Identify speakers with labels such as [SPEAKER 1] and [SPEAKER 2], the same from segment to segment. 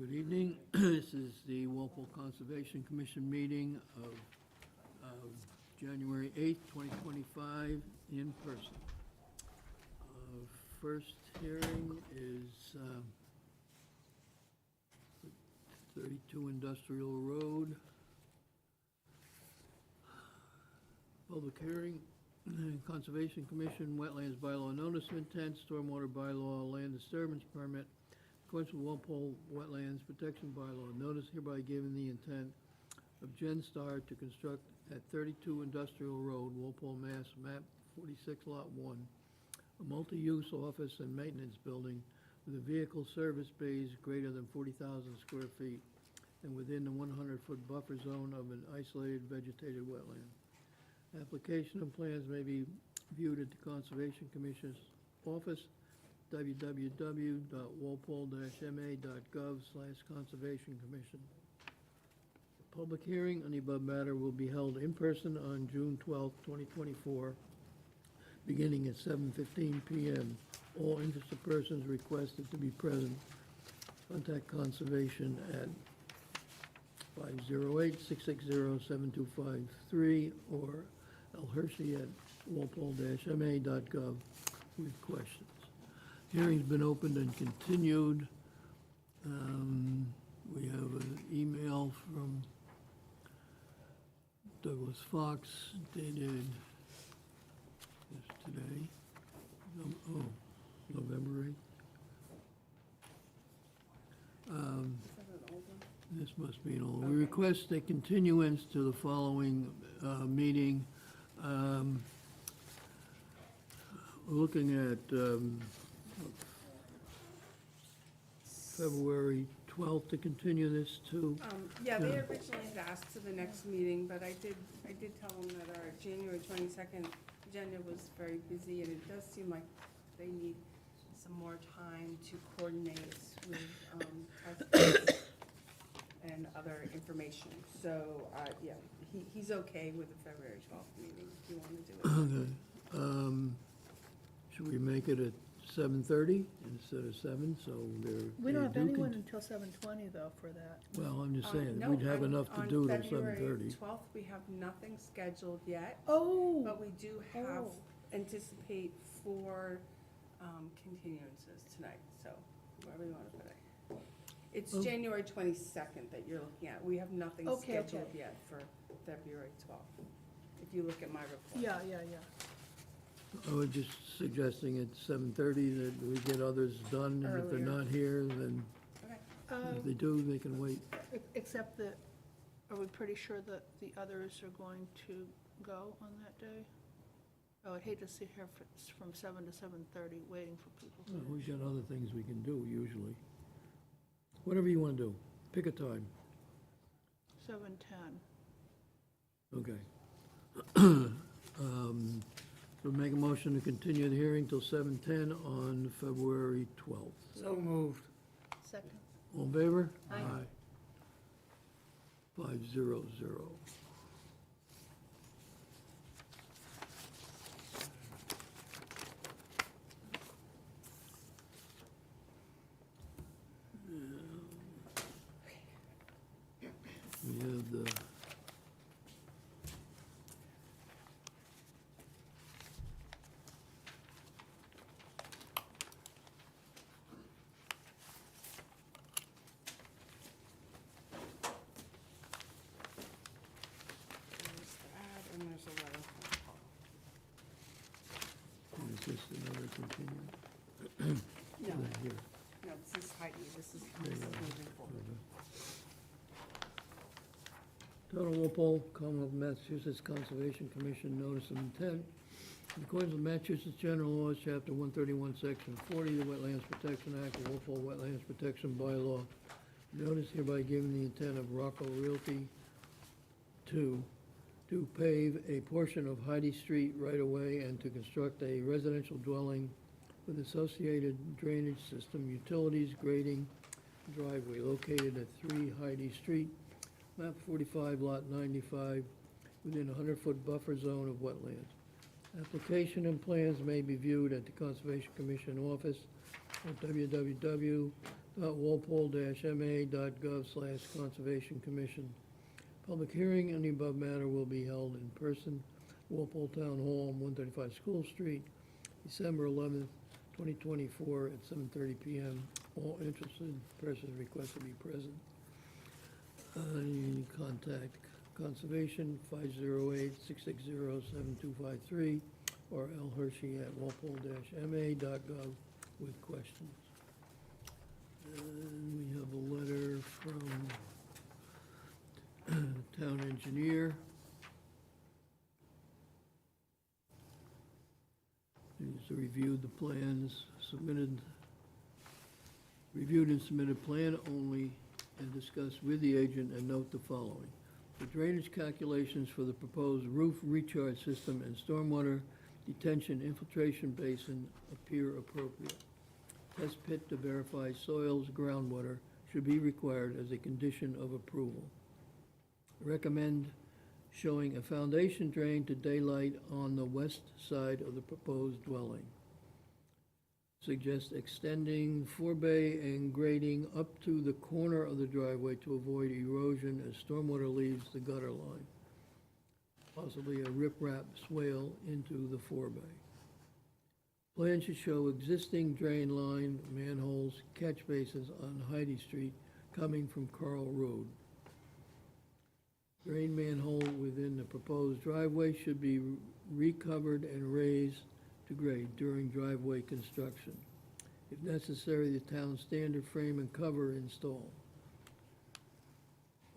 [SPEAKER 1] Good evening. This is the Walpole Conservation Commission meeting of January 8th, 2025, in person. First hearing is 32 Industrial Road. Public hearing, Conservation Commission, Wetlands Bylaw Notice of Intent, Stormwater Bylaw, Land Disturbance Permit, accordance with Walpole Wetlands Protection Bylaw. Notice hereby given the intent of Genstar to construct at 32 Industrial Road, Walpole, Mass., map 46, lot 1, a multi-use office and maintenance building with a vehicle service bays greater than 40,000 square feet and within the 100-foot buffer zone of an isolated vegetated wetland. Application and plans may be viewed at the Conservation Commission's office, www.walpole-ma.gov/Conservation Commission. The public hearing on the above matter will be held in person on June 12, 2024, beginning at 7:15 p.m. All interested persons requested to be present. Contact Conservation at 508-660-7253 or L. Hershey at walpole-ma.gov with questions. Hearing's been opened and continued. We have an email from Douglas Fox dated today, November 8th. This must be an old. We request a continuance to the following meeting. We're looking at February 12th to continue this to.
[SPEAKER 2] Yeah, they originally had asked to the next meeting, but I did tell them that our January 22nd agenda was very busy, and it does seem like they need some more time to coordinate with test and other information. So, yeah, he's okay with the February 12th meeting, if you want to do it.
[SPEAKER 1] Okay. Should we make it at 7:30 instead of 7, so they're.
[SPEAKER 3] We don't have
[SPEAKER 1] they do
[SPEAKER 3] anyone
[SPEAKER 1] cont-
[SPEAKER 3] until 7:20 though for that.
[SPEAKER 1] Well, I'm just saying,
[SPEAKER 2] No,
[SPEAKER 1] we'd have enough to do till
[SPEAKER 2] On February
[SPEAKER 1] 7:30.
[SPEAKER 2] 12th, we have nothing scheduled yet.
[SPEAKER 3] Oh,
[SPEAKER 2] But we do have,
[SPEAKER 3] Oh.
[SPEAKER 2] anticipate 4 continuances tonight, so wherever you want to put it. It's
[SPEAKER 1] Oh.
[SPEAKER 2] January 22nd that you're looking at. We have nothing
[SPEAKER 3] Okay,
[SPEAKER 2] scheduled
[SPEAKER 3] okay.
[SPEAKER 2] yet for February 12th, if you look at my report.
[SPEAKER 3] yeah.
[SPEAKER 1] I was just suggesting at 7:30 that we get others done, and if they're
[SPEAKER 2] Earlier.
[SPEAKER 1] not here, then
[SPEAKER 2] Okay.
[SPEAKER 1] if they do, they can wait.
[SPEAKER 3] Except that, are we pretty sure that the others are going to go on that day? Oh, I'd hate to sit here from 7 to 7:30 waiting for people to
[SPEAKER 1] Well,
[SPEAKER 3] finish.
[SPEAKER 1] We've got other things we can do usually. Whatever you want to do, pick a time.
[SPEAKER 3] 7:10.
[SPEAKER 1] Okay. We'll make a motion to continue the hearing till 7:10 on February 12th.
[SPEAKER 4] So moved.
[SPEAKER 3] Second.
[SPEAKER 1] All in favor?
[SPEAKER 3] Aye.
[SPEAKER 1] 500. We have the
[SPEAKER 2] There's that, and there's a letter from Paul.
[SPEAKER 1] is this another continuance?
[SPEAKER 2] No,
[SPEAKER 1] Here.
[SPEAKER 2] no, this is Heidi, this is
[SPEAKER 1] There you
[SPEAKER 2] moving
[SPEAKER 1] go.
[SPEAKER 2] forward.
[SPEAKER 1] Town of Walpole, Commonwealth of Massachusetts Conservation Commission notice of intent. In accordance with Massachusetts General Laws, Chapter 131, Section 40, the Wetlands Protection Act, the Walpole Wetlands Protection Bylaw, notice hereby given the intent of Rocco Realty to pave a portion of Heidi Street right-of-way and to construct a residential dwelling with associated drainage system, utilities, grading, driveway located at 3 Heidi Street, map 45, lot 95, within a 100-foot buffer zone of wetlands. Application and plans may be viewed at the Conservation Commission office at www walpole-ma.gov/conservation commission. Public hearing on the above matter will be held in person, Walpole Town Hall, 135 School Street, December 11th, 2024, at 7:30 PM. All interested persons requested to be present. You can contact Conservation, 508-660-7253, or L. Hershey at walpole-ma.gov with questions. And we have a letter from town engineer. He's reviewed the plans reviewed and submitted plan only, and discussed with the agent, and note the following. The drainage calculations for the proposed roof recharge system and stormwater detention infiltration basin appear appropriate. Test pit to verify soils, groundwater should be required as a condition of approval. Recommend showing a foundation drain to daylight on the west side of the proposed dwelling. Suggest extending forebay and grading up to the corner of the driveway to avoid erosion as stormwater leaves the gutter line. Possibly a riprap swale into the forebay. Plan should show existing drain line, manholes, catch basins on Heidi Street coming from Carl Road. Drain manhole within the proposed driveway should be recovered and raised to grade during driveway construction. If necessary, the town standard frame and cover installed.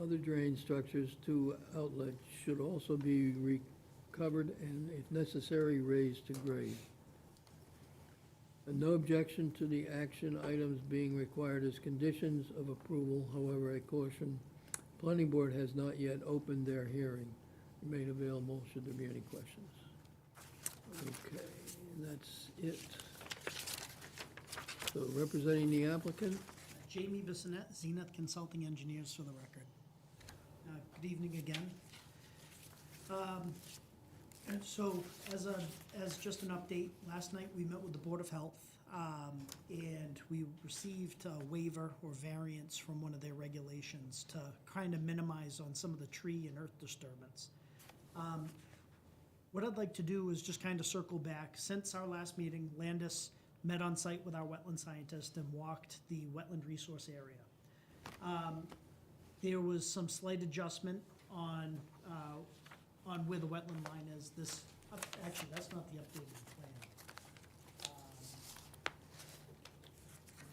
[SPEAKER 1] Other drain structures to outlets should also be recovered and, if necessary, raised to grade. And no objection to the action items being required as conditions of approval. However, I caution, planning board has not yet opened their hearing. Remain available should there be any questions. Okay, and that's it. So representing the applicant,
[SPEAKER 4] Jamie Bissonette, Zenith Consulting Engineers for the record. Good evening again. And so, as just an update, last night we met with the Board of Health, and we received a waiver or variance from one of their regulations to kind of minimize on some of the tree and earth disturbance. What I'd like to do is just kind of circle back. Since our last meeting, Landis met on site with our wetland scientist and walked the wetland resource area. There was some slight adjustment on where the wetland line is. This, actually, that's not the updated plan.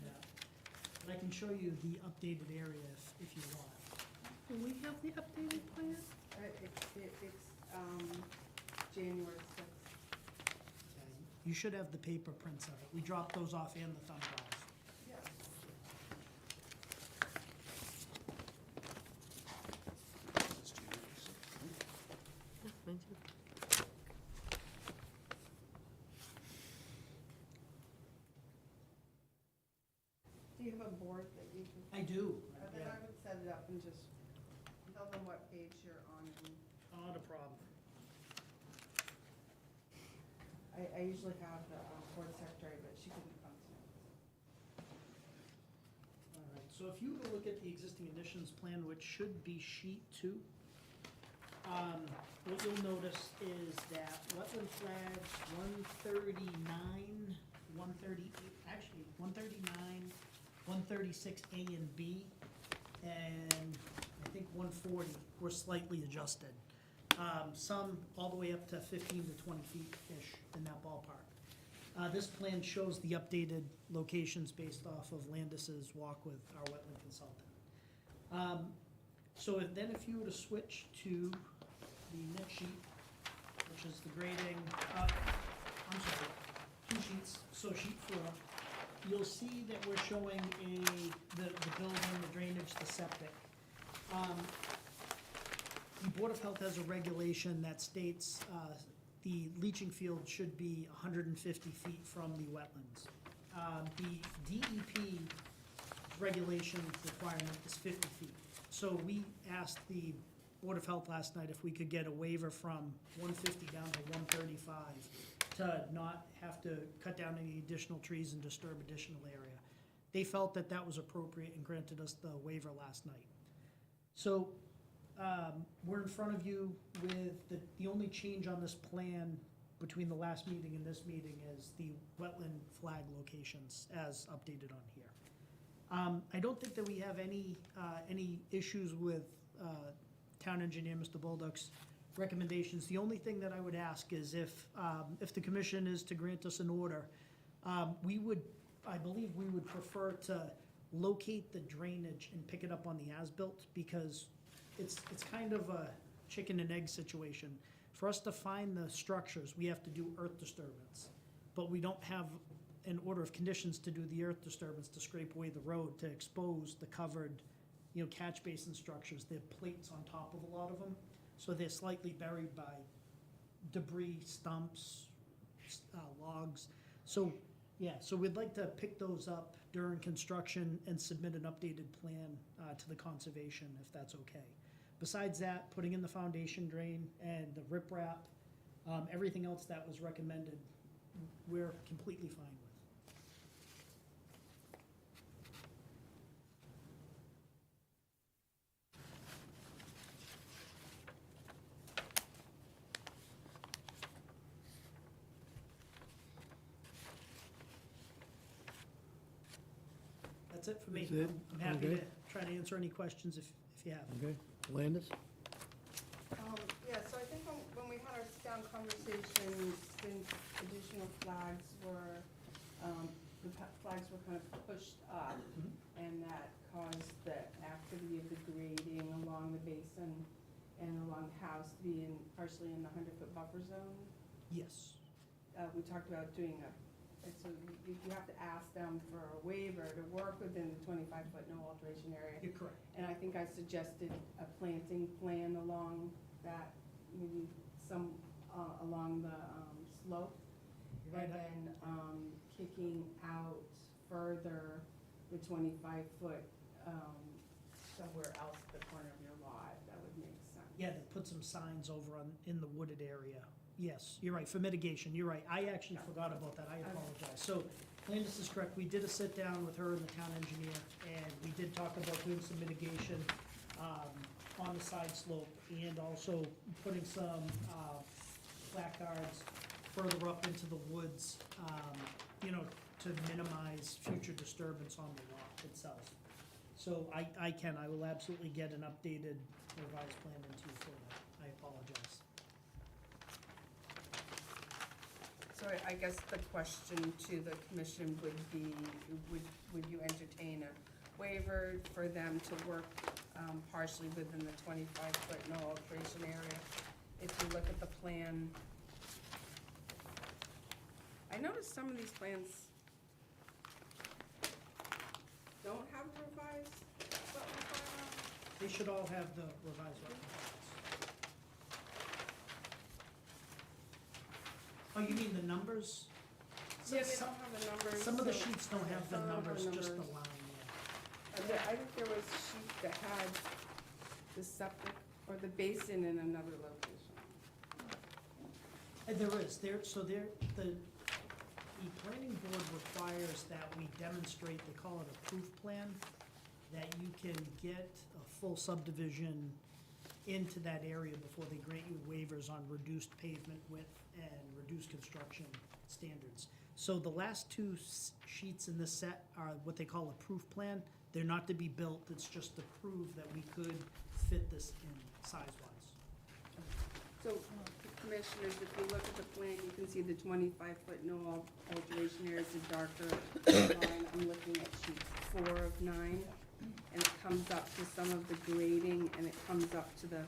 [SPEAKER 4] Yeah. But I can show you the updated area if you want.
[SPEAKER 3] Do we have the updated plan?
[SPEAKER 2] It's January 6th.
[SPEAKER 4] Okay, you should have the paper prints of it. We dropped those off and the thumb drive.
[SPEAKER 2] Yeah. Do you have a board that you can?
[SPEAKER 4] I do.
[SPEAKER 2] Then
[SPEAKER 4] Yeah,
[SPEAKER 2] I would set it up and just tell them what page you're on. And
[SPEAKER 4] not a problem.
[SPEAKER 2] I usually have the board secretary, but she couldn't come tonight.
[SPEAKER 4] All right, so if you were to look at the existing conditions plan, which should be sheet 2, what you'll notice is that wetland flags 139, 138, actually 139, 136A and B, and I think 140 were slightly adjusted. Some all the way up to 15 to 20 feet-ish in that ballpark. This plan shows the updated locations based off of Landis's walk with our wetland consultant. So if you were to switch to the next sheet, which is the grading, I'm sorry, 2 sheets, so sheet 4, you'll see that we're showing the building, the drainage, the septic. The Board of Health has a regulation that states the leaching field should be 150 feet from the wetlands. The DEP regulation requirement is 50 feet. So we asked the Board of Health last night if we could get a waiver from 150 down to 135 to not have to cut down any additional trees and disturb additional area. They felt that that was appropriate and granted us the waiver last night. So, we're in front of you with the only change on this plan between the last meeting and this meeting is the wetland flag locations as updated on here. I don't think that we have any issues with Town Engineer, Mr. Bolduc's recommendations. The only thing that I would ask is if the commission is to grant us an order, I believe we would prefer to locate the drainage and pick it up on the as-built, because it's kind of a chicken and egg situation. For us to find the structures, we have to do earth disturbance, but we don't have an order of conditions to do the earth disturbance to scrape away the road, to expose the covered, catch basin structures. There are plates on top of a lot of them, so they're slightly buried by debris, stumps, logs. So we'd like to pick those up during construction and submit an updated plan to the conservation, if that's okay. Besides that, putting in the foundation drain and the riprap, everything else that was recommended, we're completely fine with. That's it for me.
[SPEAKER 1] That's it?
[SPEAKER 4] I'm happy
[SPEAKER 1] Okay.
[SPEAKER 4] to try to answer any questions if you have.
[SPEAKER 1] Okay, Landis?
[SPEAKER 2] Yeah, so I think when we had our sit-down conversation, since additional flags were, flags were kind of pushed up, and that caused the activity of the grading along the basin and along the house to be partially in the 100-foot buffer zone.
[SPEAKER 4] Yes.
[SPEAKER 2] We talked about doing so you have to ask them for a waiver to work within the 25-foot no alteration area.
[SPEAKER 4] You're correct.
[SPEAKER 2] And I think I suggested a planting plan along that, maybe some, along the slope.
[SPEAKER 4] Right.
[SPEAKER 2] And then kicking out further the 25-foot somewhere else at the corner of your lot, that would make sense.
[SPEAKER 4] Yeah, they put some signs over in the wooded area. Yes, you're right, for mitigation, you're right. I actually forgot about that, I apologize. So Landis is correct, we did a sit-down with her and the town engineer, and we did talk about doing some mitigation on the side slope, and also putting some placards further up into the woods, to minimize future disturbance on the lot itself. So I will absolutely get an updated revised plan into you for that. I apologize.
[SPEAKER 2] So I guess the question to the commission would be, would you entertain a waiver for them to work partially within the 25-foot no alteration area? If you look at the plan, I noticed some of these plans don't have revised wetland bylaw.
[SPEAKER 4] They should all have the revised wetland plans. Oh, you mean the numbers?
[SPEAKER 2] Yeah, they don't have the numbers.
[SPEAKER 4] Some of the
[SPEAKER 2] so-
[SPEAKER 4] sheets don't have the
[SPEAKER 2] some don't have
[SPEAKER 4] numbers, just the
[SPEAKER 2] numbers.
[SPEAKER 4] line,
[SPEAKER 2] I think there was a sheet that had the septic or the basin in another location.
[SPEAKER 4] yeah. And the planning board requires that we demonstrate, they call it a proof plan, that you can get a full subdivision into that area before they grant you waivers on reduced pavement width and reduced construction standards. So the last two sheets in this set are what they call a proof plan. They're not to be built, it's just to prove that we could fit this in size-wise.
[SPEAKER 2] So, commissioners, if you look at the plan, you can see the 25-foot no alteration area is a darker line. I'm looking at sheet 4 of 9, and it comes up to some of the grading, and it comes up to the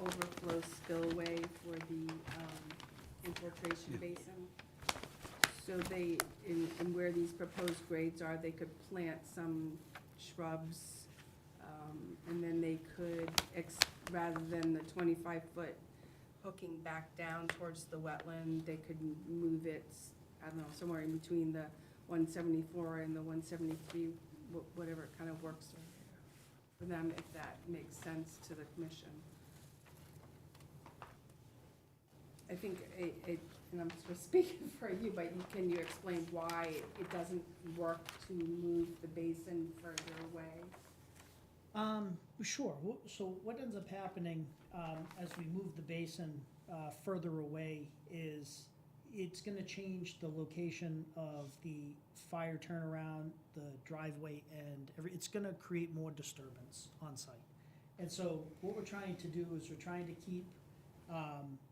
[SPEAKER 2] overflow spillway for the infiltration basin. So they, in where these proposed grades are, they could plant some shrubs, and then they could, rather than the 25-foot hooking back down towards the wetland, they could move it, I don't know, somewhere in between the 174 and the 173, whatever kind of works for them, if that makes sense to the commission. I think and I'm sort of speaking for you, but can you explain why it doesn't work to move the basin further away?
[SPEAKER 4] Sure. So what ends up happening as we move the basin further away is it's gonna change the location of the fire turnaround, the driveway, and it's gonna create more disturbance on site. And so what we're trying to do is we're trying to keep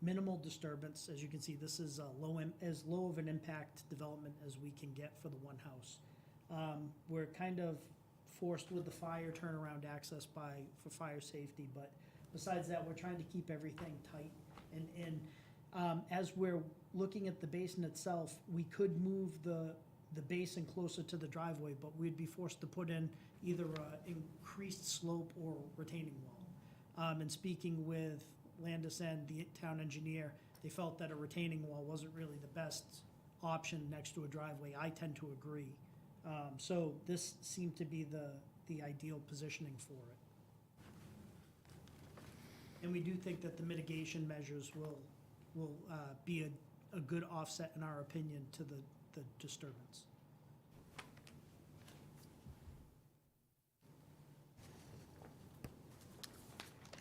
[SPEAKER 4] minimal disturbance. As you can see, this is as low of an impact development as we can get for the one house. We're kind of forced with the fire turnaround access for fire safety, but besides that, we're trying to keep everything tight. And as we're looking at the basin itself, we could move the basin closer to the driveway, but we'd be forced to put in either a increased slope or retaining wall. And speaking with Landis and the town engineer, they felt that a retaining wall wasn't really the best option next to a driveway. I tend to agree. So this seemed to be the ideal positioning for it. And we do think that the mitigation measures will be a good offset, in our opinion, to the disturbance.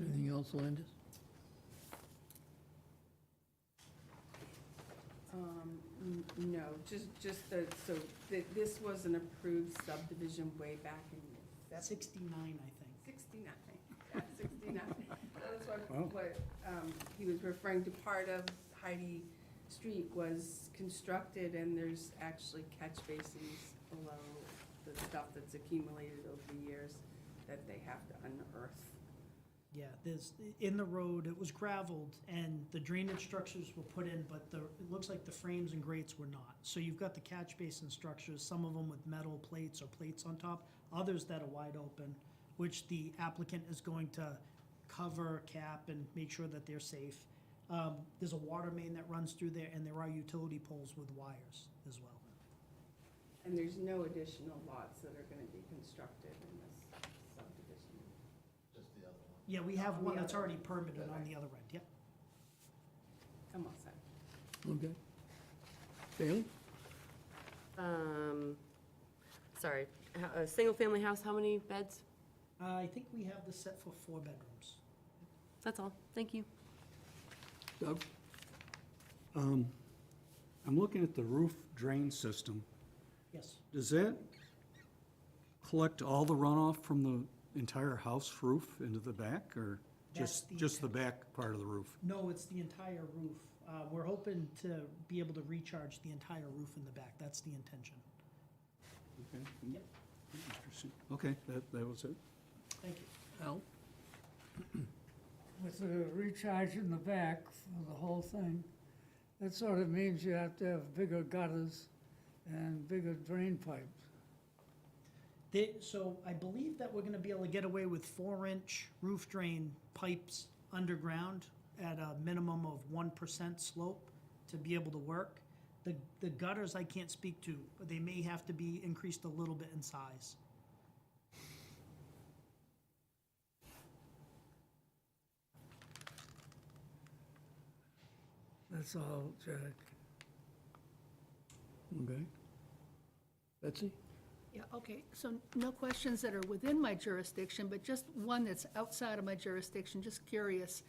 [SPEAKER 1] Anything else, Landis?
[SPEAKER 2] No, this was an approved subdivision way back in
[SPEAKER 4] That's 69, I think.
[SPEAKER 2] 69, yeah, 69. That's what he was referring to. Part of Heidi Street was constructed, and there's actually catch basins below the stuff that's accumulated over the years that they have to unearth.
[SPEAKER 4] Yeah, in the road, it was gravelled, and the drainage structures were put in, but it looks like the frames and grates were not. So you've got the catch basin structures, some of them with metal plates or plates on top, others that are wide open, which the applicant is going to cover, cap, and make sure that they're safe. There's a water main that runs through there, and there are utility poles with wires as well.
[SPEAKER 2] And there's no additional lots that are going to be constructed in this subdivision.
[SPEAKER 5] Just the other one.
[SPEAKER 4] Yeah, we have
[SPEAKER 2] On
[SPEAKER 4] one
[SPEAKER 2] the
[SPEAKER 4] that's
[SPEAKER 2] other
[SPEAKER 4] already
[SPEAKER 2] end.
[SPEAKER 4] permitted on
[SPEAKER 2] Okay.
[SPEAKER 4] the other end, yep.
[SPEAKER 2] I'm all set.
[SPEAKER 1] Okay. Bailey?
[SPEAKER 6] Sorry, a single-family house, how many beds?
[SPEAKER 4] I think we have this set for 4 bedrooms.
[SPEAKER 6] That's all, thank you.
[SPEAKER 1] Doug?
[SPEAKER 7] I'm looking at the roof drain system.
[SPEAKER 4] Yes.
[SPEAKER 7] Does that collect all the runoff from the entire house roof into the back, or
[SPEAKER 4] That's
[SPEAKER 7] just the back part of the roof?
[SPEAKER 4] No, it's the entire roof. We're hoping to be able to recharge the entire roof in the back. That's the intention.
[SPEAKER 7] Okay.
[SPEAKER 4] Yep.
[SPEAKER 7] Interesting. Okay, that was it.
[SPEAKER 4] Thank you.
[SPEAKER 1] Al?
[SPEAKER 8] With the recharge in the back for the whole thing, that sort of means you have to have bigger gutters and bigger drain pipes.
[SPEAKER 4] So I believe that we're gonna be able to get away with 4-inch roof drain pipes underground at a minimum of 1% slope to be able to work. The gutters I can't speak to, but they may have to be increased a little bit in size.
[SPEAKER 8] That's all, Jack.
[SPEAKER 1] Okay. Betsy?
[SPEAKER 3] Yeah, okay, so no questions that are within my jurisdiction, but just one that's outside of my jurisdiction, just curious.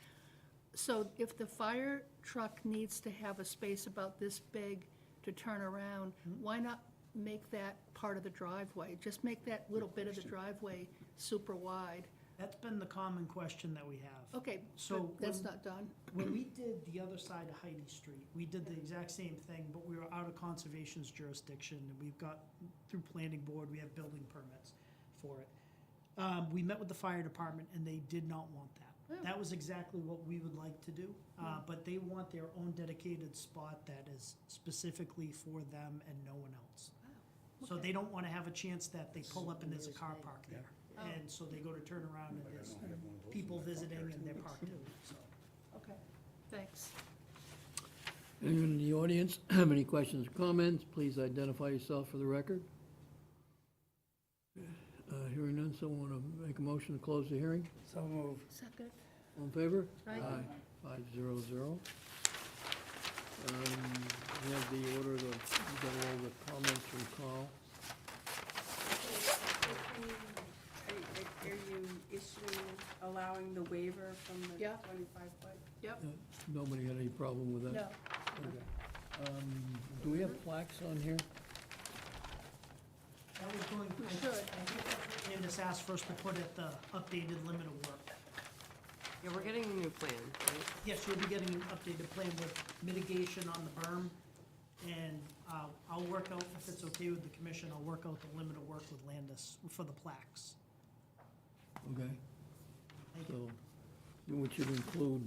[SPEAKER 3] So if the fire truck needs to have a space about this big to turn around, why not make that part of the driveway? Just make that little bit of the driveway super wide.
[SPEAKER 4] That's been the common question that we have.
[SPEAKER 3] Okay,
[SPEAKER 4] So
[SPEAKER 3] but that's
[SPEAKER 4] when-
[SPEAKER 3] not done?
[SPEAKER 4] When we did the other side of Heidi Street, we did the exact same thing, but we were out of conservation's jurisdiction, and we've got, through planning board, we have building permits for it. We met with the fire department, and they did not want that.
[SPEAKER 3] Oh.
[SPEAKER 4] That was exactly what we would like to do, but they want their own dedicated spot that is specifically for them and no one else. So
[SPEAKER 3] okay.
[SPEAKER 4] they don't want to have a chance that they pull up and there's a car park there.
[SPEAKER 3] Oh.
[SPEAKER 4] And so they go to turn around and there's people visiting and they're parked in, so.
[SPEAKER 3] Okay, thanks.
[SPEAKER 1] Anyone in the audience have any questions or comments? Please identify yourself for the record. Hearing none, someone want to make a motion to close the hearing?
[SPEAKER 8] So move.
[SPEAKER 3] Second?
[SPEAKER 1] All in favor?
[SPEAKER 3] Aye.
[SPEAKER 1] 500. We have the order, we got all the comments from Carl.
[SPEAKER 2] Are you issuing, allowing the waiver from the
[SPEAKER 3] Yeah.
[SPEAKER 2] 25-foot?
[SPEAKER 3] Yep,
[SPEAKER 1] Nobody had any problem with that?
[SPEAKER 3] no.
[SPEAKER 1] Okay. Do we have plaques on here?
[SPEAKER 4] That was going,
[SPEAKER 3] We
[SPEAKER 4] I
[SPEAKER 3] should.
[SPEAKER 4] think that's what Candace asked for us to put at the updated limit of work.
[SPEAKER 6] Yeah, we're getting a new plan, right?
[SPEAKER 4] Yes, you'll be getting an updated plan with mitigation on the berm, and I'll work out, if it's okay with the commission, I'll work out the limit of work with Landis for the plaques.
[SPEAKER 1] Okay,
[SPEAKER 4] Thank
[SPEAKER 1] so
[SPEAKER 4] you.
[SPEAKER 1] we should include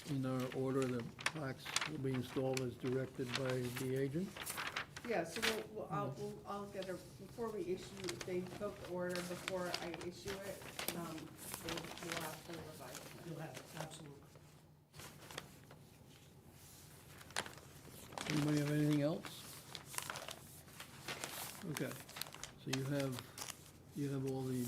[SPEAKER 1] in our order that plaques will be installed as directed by the agent?
[SPEAKER 2] Yeah, so I'll get a, before we issue, if they vote the order before I issue it, we'll have to revise it.
[SPEAKER 4] You'll have it, absolutely.
[SPEAKER 1] Anybody have anything else? Okay, so you have all the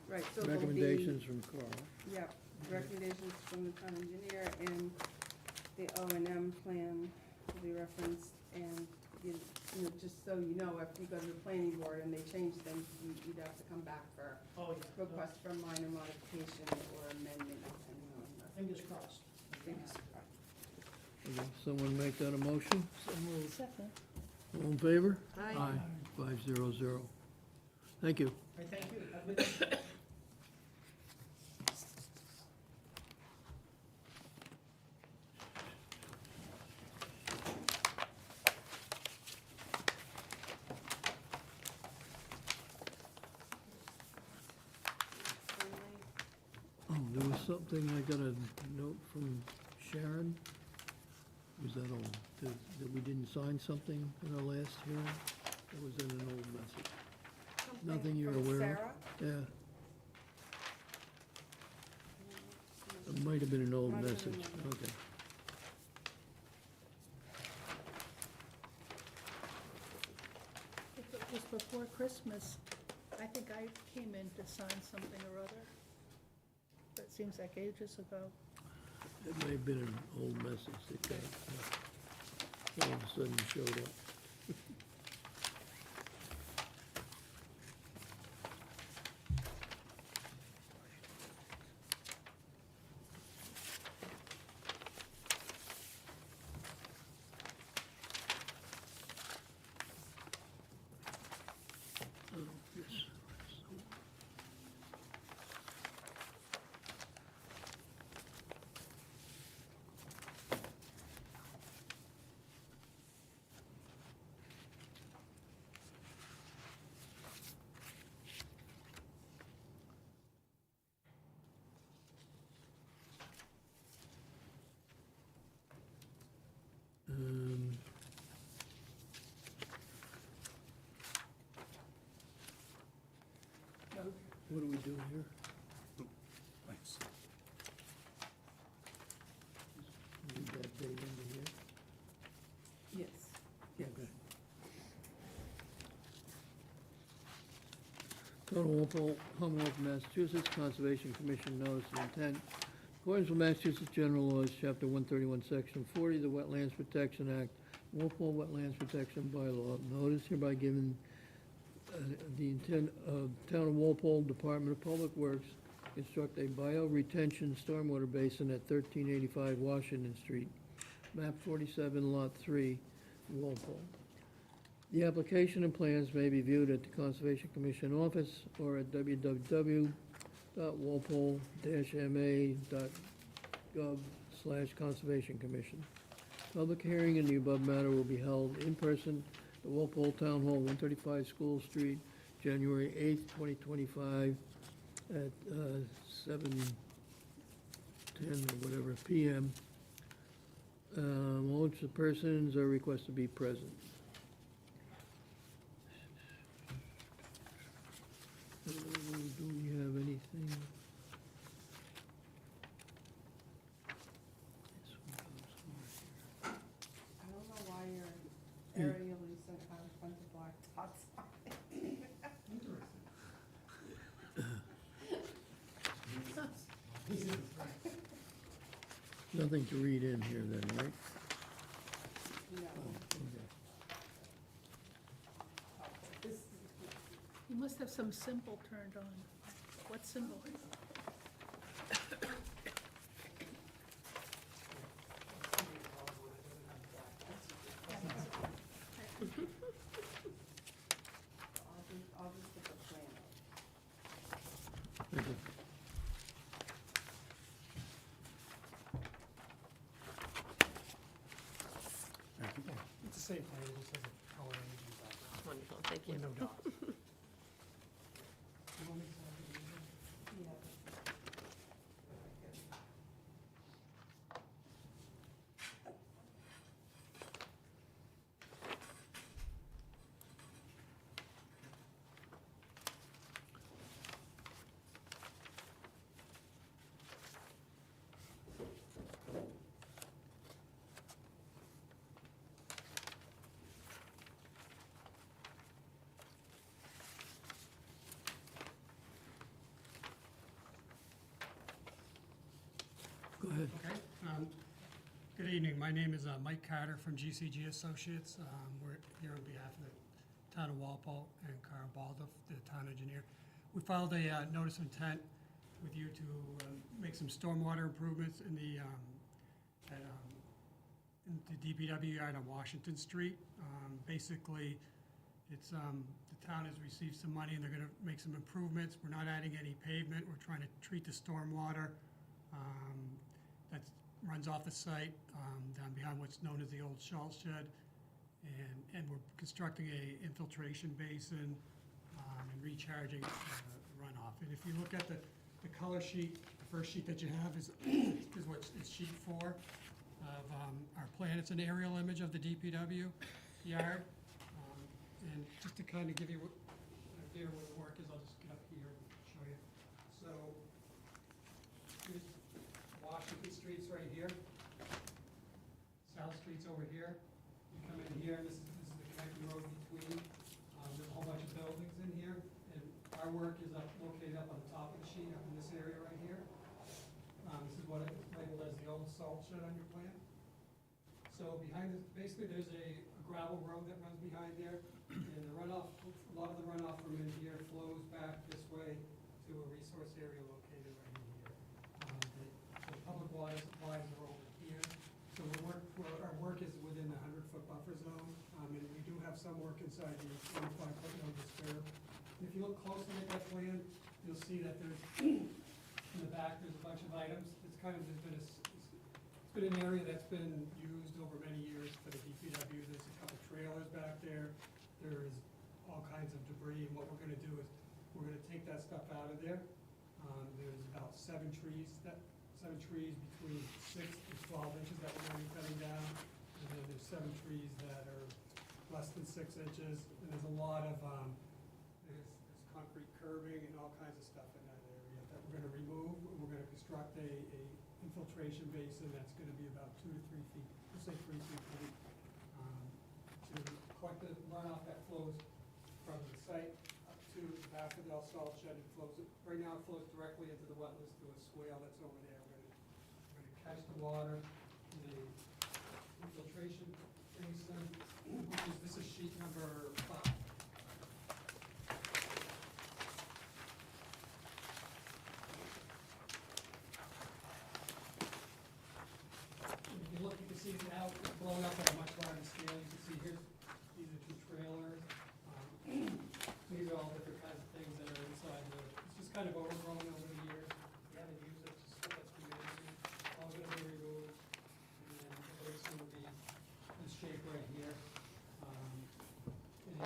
[SPEAKER 2] Right, so there'll be.
[SPEAKER 1] recommendations from Carl.
[SPEAKER 2] Yeah, recommendations from the town engineer and the O and M plan will be referenced, and, you know, just so you know, if you go to the planning board and they change things, you'd have to come back for
[SPEAKER 4] Oh, yeah.
[SPEAKER 2] request for minor modification or amendment, depending on the
[SPEAKER 4] Fingers crossed.
[SPEAKER 2] things.
[SPEAKER 1] Okay, someone make that a motion?
[SPEAKER 3] Second.
[SPEAKER 1] All in favor?
[SPEAKER 6] Aye.
[SPEAKER 1] 500. Thank you.
[SPEAKER 4] All right, thank you. Have a good day.
[SPEAKER 1] Oh, there was something, I got a note from Sharon. Was that all, that we didn't sign something in our last hearing? That was in an old message. Nothing you're
[SPEAKER 2] From
[SPEAKER 1] aware of?
[SPEAKER 2] Sarah?
[SPEAKER 1] Yeah, it might have been an old
[SPEAKER 2] Might have been
[SPEAKER 1] message,
[SPEAKER 2] an
[SPEAKER 1] okay.
[SPEAKER 3] If it was before Christmas, I think I came in to sign something or other. But it seems like ages ago.
[SPEAKER 1] It may have been an old message that got, all of a sudden showed up. Oh, yes. Um, What do we do here?
[SPEAKER 7] Thanks.
[SPEAKER 1] Need that date into here?
[SPEAKER 2] Yes.
[SPEAKER 1] Okay. Town of Walpole, Commonwealth of Massachusetts Conservation Commission notice of intent. According to Massachusetts General Laws, Chapter 131, Section 40, the Wetlands Protection Act, Walpole Wetlands Protection Bylaw, notice hereby given the intent of Town of Walpole Department of Public Works construct a bioretention stormwater basin at 1385 Washington Street, map 47, lot 3, Walpole. The application and plans may be viewed at the Conservation Commission office or at www.walpole-ma.gov/Conservation Commission. Public hearing in the above matter will be held in person at Walpole Town Hall, 135 School Street, January 8th, 2025, at 7:10 or whatever PM. All interested persons are requested to be present. Do we have anything? This one goes over here.
[SPEAKER 2] I don't know why your aerial is a bunch of black dots on it.
[SPEAKER 1] Nothing to read in here then, right?
[SPEAKER 2] No.
[SPEAKER 1] Okay.
[SPEAKER 3] You must have some symbol turned on. What symbol?
[SPEAKER 2] I'll just put the plan up.
[SPEAKER 1] Thank you.
[SPEAKER 5] It's the same plan, it just has a color image in the background,
[SPEAKER 6] Wonderful, thank you.
[SPEAKER 5] with no dot. You want me to sign it?
[SPEAKER 1] Go ahead.
[SPEAKER 5] Okay. Good evening. My name is Mike Carter from GCG Associates. We're here on behalf of the town of Walpole and Carl Baldoff, the town engineer. We filed a notice of intent with you to make some stormwater improvements in the DPW yard on Washington Street. Basically, it's, the town has received some money and they're gonna make some improvements. We're not adding any pavement. We're trying to treat the stormwater that runs off the site down behind what's known as the old Schultz shed. And we're constructing a infiltration basin and recharging runoff. And if you look at the color sheet, the first sheet that you have is what is sheet 4 of our plan. It's an aerial image of the DPW yard. And just to kind of give you an idea where the work is, I'll just get up here and show you. So here's Washington Street's right here. South Street's over here. You come in here, and this is the connecting road between. There's a whole bunch of buildings in here, and our work is located up on the top of the sheet, up in this area right here. This is what it's labeled as the old salt shed on your plan. So behind this, basically there's a gravel road that runs behind there, and the runoff, a lot of the runoff from in here flows back this way to a resource area located right in here. The public water supplies are over here. So our work is within the 100-foot buffer zone, and we do have some work inside the 25-foot no disturb. If you look closely at that plan, you'll see that there's, in the back, there's a bunch of items. It's kind of, it's been an area that's been used over many years for the DPW. There's a couple trailers back there. There's all kinds of debris, and what we're gonna do is, we're gonna take that stuff out of there. There's about 7 trees between 6 and 12 inches that we're gonna be cutting down. And then there's 7 trees that are less than 6 inches, and there's a lot of, there's concrete curbing and all kinds of stuff in that area that we're gonna remove. We're gonna construct a infiltration basin that's gonna be about 2 to 3 feet, let's say 3 feet deep, to collect the runoff that flows from the site up to the back of the salt shed. It flows, right now it flows directly into the wetlands through a swale that's over there. We're gonna catch the water in the infiltration basin, this is sheet number 5. If you look, you can see it now, it's blown up at a much larger scale. You can see here, these are 2 trailers. These are all different kinds of things that are inside the, it's just kind of overgrown over the years. We haven't used it, just let's be managed. All gonna be removed, and then the basin will be in shape right here. And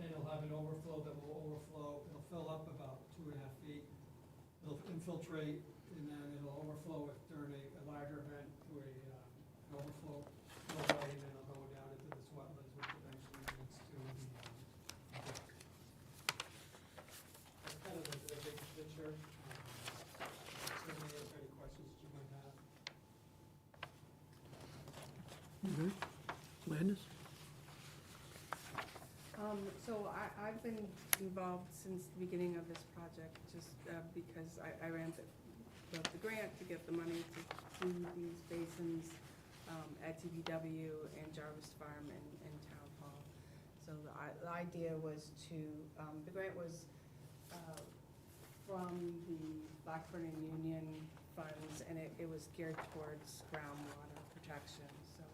[SPEAKER 5] then it'll have an overflow that will overflow, it'll fill up about 2.5 feet. It'll infiltrate, and then it'll overflow during a larger event to an overflow flowway, and then it'll go down into this wetlands, which eventually leads to the brook. That's kind of the big picture. Certainly answer any questions that you might have.
[SPEAKER 1] Okay. Landis?
[SPEAKER 2] So I've been involved since the beginning of this project, just because I ran the grant to get the money to do these basins. at DPW and Jarvis Farm and Town Hall. So the idea was to, the grant was from the Blackburn and Union funds, and it was geared towards groundwater protection. So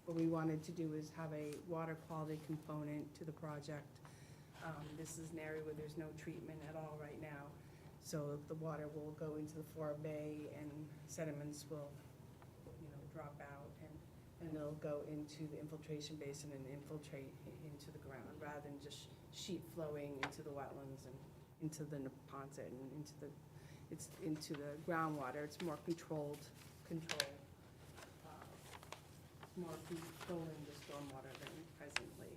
[SPEAKER 2] what we wanted to do is have a water quality component to the project. This is an area where there's no treatment at all right now. So the water will go into the forebay and sediments will, drop out and they'll go into the infiltration basin and infiltrate into the ground rather than just sheet flowing into the wetlands and into the Neponset and into the groundwater. It's more controlled, more controlling the stormwater than presently.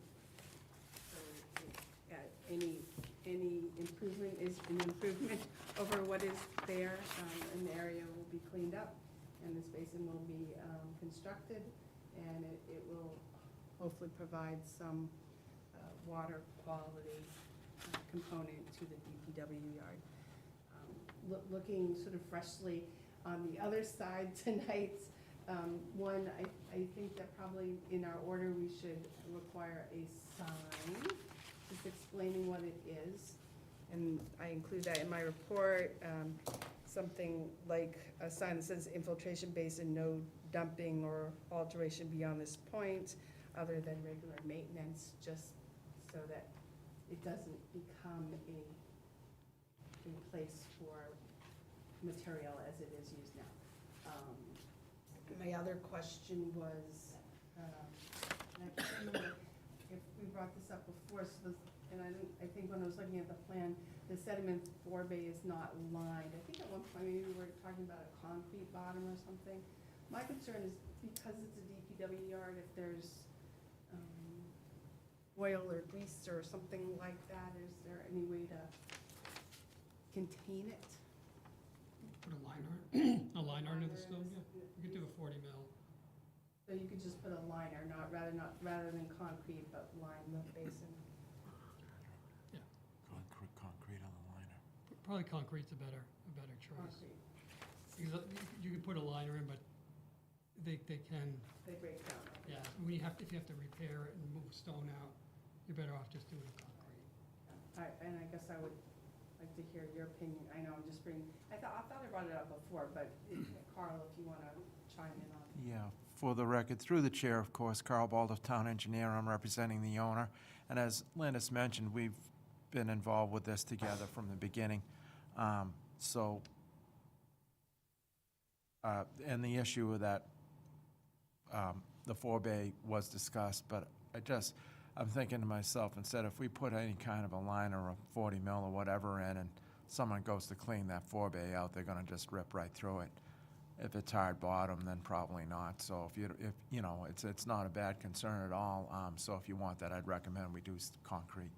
[SPEAKER 2] So, any improvement is an improvement over what is there, and the area will be cleaned up, and this basin will be constructed, and it will hopefully provide some water quality component to the DPW yard. Looking sort of freshly on the other side tonight, one, I think that probably in our order, we should require a sign just explaining what it is. And I include that in my report, something like a sign that says infiltration basin, no dumping or alteration beyond this point, other than regular maintenance, just so that it doesn't become a place for material as it is used now. My other question was, and I can't remember if we brought this up before, so I think when I was looking at the plan, the sediment forebay is not lined. I think at one point maybe we were talking about a concrete bottom or something. My concern is because it's a DPW yard, if there's oil or grease or something like that, is there any way to contain it?
[SPEAKER 5] Put a liner under the stone, yeah. You could do a 40 mil.
[SPEAKER 2] So you could just put a liner, rather than concrete, but line the basin.
[SPEAKER 9] Concrete on the liner.
[SPEAKER 5] Probably concrete's a better choice.
[SPEAKER 2] Concrete.
[SPEAKER 5] Because you could put a liner in, but they can,
[SPEAKER 2] They break down.
[SPEAKER 5] yeah, if you have to repair it and move stone out, you're better off just doing concrete.
[SPEAKER 2] And I guess I would like to hear your opinion. I know I'm just bringing, I thought I brought it up before, but Carl, if you want to chime in on it.
[SPEAKER 9] Yeah, for the record, through the chair, of course, Carl Baldoff, town engineer, I'm representing the owner. And as Landis mentioned, we've been involved with this together from the beginning. And the issue of that, the forebay was discussed, but I'm thinking to myself, instead if we put any kind of a line or a 40 mil or whatever in and someone goes to clean that forebay out, they're gonna just rip right through it. If it's hard bottom, then probably not. So if it's not a bad concern at all. So if you want that, I'd recommend we do concrete.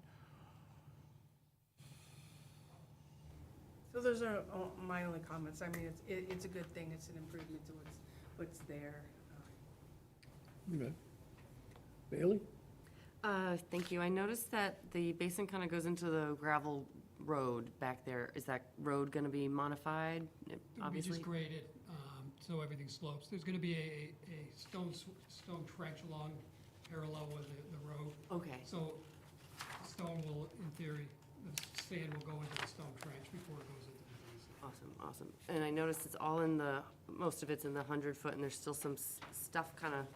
[SPEAKER 2] So those are my only comments. I mean, it's a good thing. It's an improvement to what's there.
[SPEAKER 1] Okay. Bailey?
[SPEAKER 6] Thank you. I noticed that the basin kind of goes into the gravel road back there. Is that road going to be modified?
[SPEAKER 5] It'll be
[SPEAKER 6] Obviously.
[SPEAKER 5] just graded, so everything slopes. There's gonna be a stone trench along parallel with the road.
[SPEAKER 6] Okay.
[SPEAKER 5] So the stone will, in theory, the sand will go into the stone trench before it goes into the basin.
[SPEAKER 6] Awesome. And I noticed it's all most of it's in the 100-foot, and there's still some stuff kind of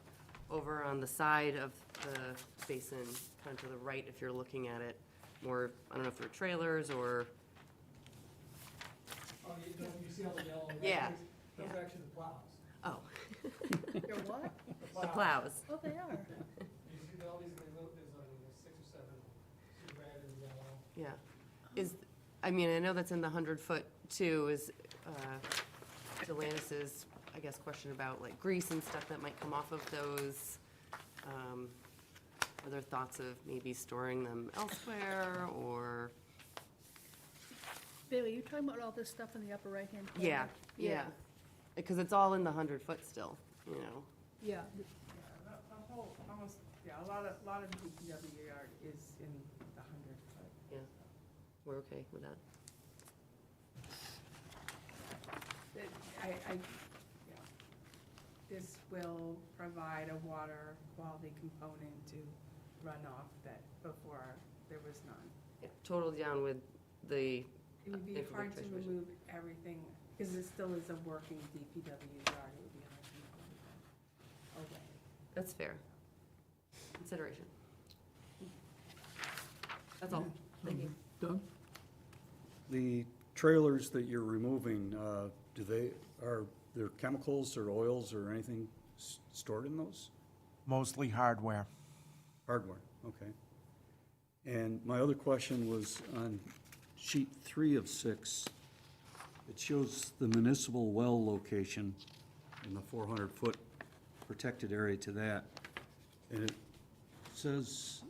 [SPEAKER 6] over on the side of the basin, kind of to the right if you're looking at it. More, I don't know if they're trailers or,
[SPEAKER 5] Oh, you see all the yellow?
[SPEAKER 6] Yeah.
[SPEAKER 5] Those
[SPEAKER 6] Yeah.
[SPEAKER 5] are actually the plows.
[SPEAKER 6] oh,
[SPEAKER 3] You're what?
[SPEAKER 6] the plows.
[SPEAKER 3] Oh, they are.
[SPEAKER 5] You see all these, there's 6 or 7, red and yellow.
[SPEAKER 6] Yeah. I know that's in the 100-foot too, is Delannis's, I guess, question about like grease and stuff that might come off of those. Are there thoughts of maybe storing them elsewhere or?
[SPEAKER 3] Bailey, you talking about all this stuff in the upper right-hand corner?
[SPEAKER 6] Yeah. Because it's all in the 100-foot still,
[SPEAKER 3] Yeah.
[SPEAKER 2] Yeah, the whole, almost, a lot of DPW yard is in the 100-foot.
[SPEAKER 6] Yeah. We're okay with that.
[SPEAKER 2] this will provide a water quality component to runoff that before there was none.
[SPEAKER 6] Yeah, totally down with the,
[SPEAKER 2] It would be
[SPEAKER 6] Thank you,
[SPEAKER 2] hard to
[SPEAKER 6] Commissioner.
[SPEAKER 2] remove everything, because it still is a working DPW yard, it would be hard to move everything away.
[SPEAKER 6] that's fair. Consideration. That's all. Thank you.
[SPEAKER 1] Doug?
[SPEAKER 7] The trailers that you're removing, are there chemicals or oils or anything stored in those?
[SPEAKER 9] Mostly hardware.
[SPEAKER 7] Hardware, okay. And my other question was on sheet 3 of 6. It shows the municipal well location and the 400-foot protected area to that. And it says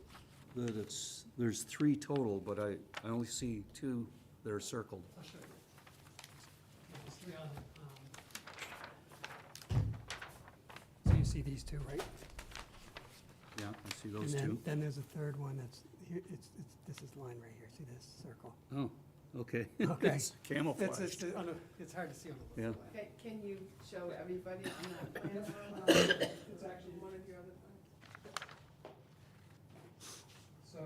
[SPEAKER 7] that there's 3 total, but I only see 2 that are circled.
[SPEAKER 5] I'll show you. There's 3 on it. So you see these 2, right?
[SPEAKER 7] Yeah, I see those
[SPEAKER 5] And
[SPEAKER 7] 2.
[SPEAKER 5] then there's a third one that's, here, this is line right here, see this circle?
[SPEAKER 7] Oh, okay.
[SPEAKER 5] Okay.
[SPEAKER 7] It's camouflaged.
[SPEAKER 5] It's hard to see on the
[SPEAKER 7] Yeah.
[SPEAKER 2] Okay, can you show everybody on that plan?
[SPEAKER 5] It's actually
[SPEAKER 2] One of your other plans?
[SPEAKER 5] So,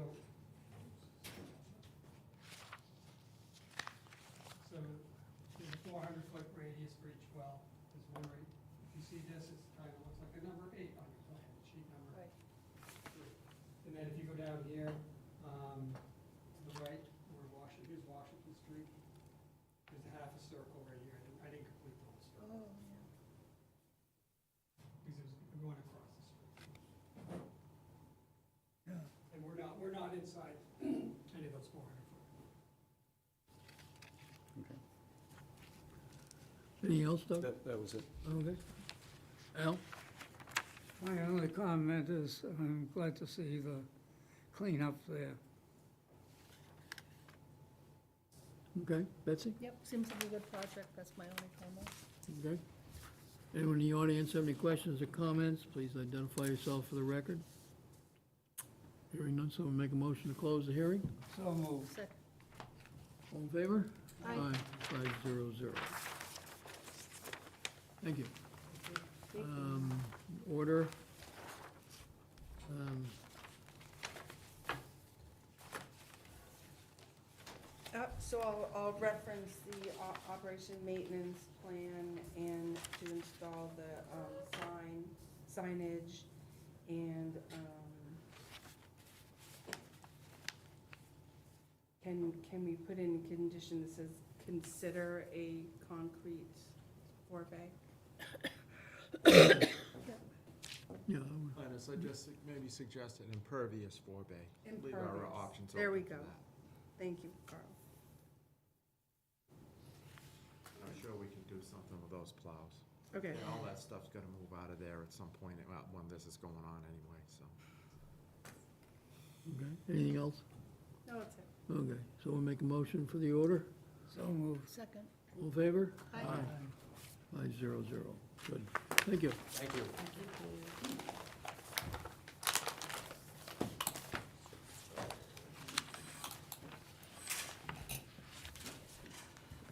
[SPEAKER 5] there's a 400-foot radius for each well. There's one right, if you see this, it kind of looks like a number 8 on your plan, sheet number 3. And then if you go down here, to the right, where here's Washington Street, there's a half a circle right here. I didn't complete the whole circle. Because we went across the street.
[SPEAKER 8] Yeah.
[SPEAKER 5] And we're not inside any of those 400 foot.
[SPEAKER 7] Okay.
[SPEAKER 1] Anything else, Doug?
[SPEAKER 7] That was it.
[SPEAKER 1] Okay. Al?
[SPEAKER 8] My only comment is I'm glad to see the cleanup there.
[SPEAKER 1] Okay. Betsy?
[SPEAKER 3] Yep, seems to be a good project, that's my only comment.
[SPEAKER 1] Okay. Anyone in the audience have any questions or comments, please identify yourself for the record. Hearing none, someone make a motion to close the hearing.
[SPEAKER 8] So moved.
[SPEAKER 3] Second.
[SPEAKER 1] All in favor?
[SPEAKER 3] Aye.
[SPEAKER 1] 500. Thank you. Order.
[SPEAKER 2] So I'll reference the operation maintenance plan and to install the signage and can we put in a condition that says consider a concrete forebay?
[SPEAKER 1] Yeah,
[SPEAKER 9] Linus, I just maybe suggest an impervious forebay. Leave our
[SPEAKER 2] Impervious.
[SPEAKER 9] options
[SPEAKER 2] There we
[SPEAKER 9] open for
[SPEAKER 2] go.
[SPEAKER 9] that.
[SPEAKER 2] Thank you, Carl.
[SPEAKER 9] I'm sure we can do something with those plows.
[SPEAKER 2] Okay.
[SPEAKER 9] And all that stuff's gonna move out of there at some point, when this is going on anyway, so.
[SPEAKER 1] okay. Anything else?
[SPEAKER 2] No, that's it.
[SPEAKER 1] Okay, so we'll make a motion for the order.
[SPEAKER 8] So moved.
[SPEAKER 3] Second.
[SPEAKER 1] All in favor?
[SPEAKER 3] Aye.
[SPEAKER 1] 500. Good. Thank you.
[SPEAKER 9] Thank you.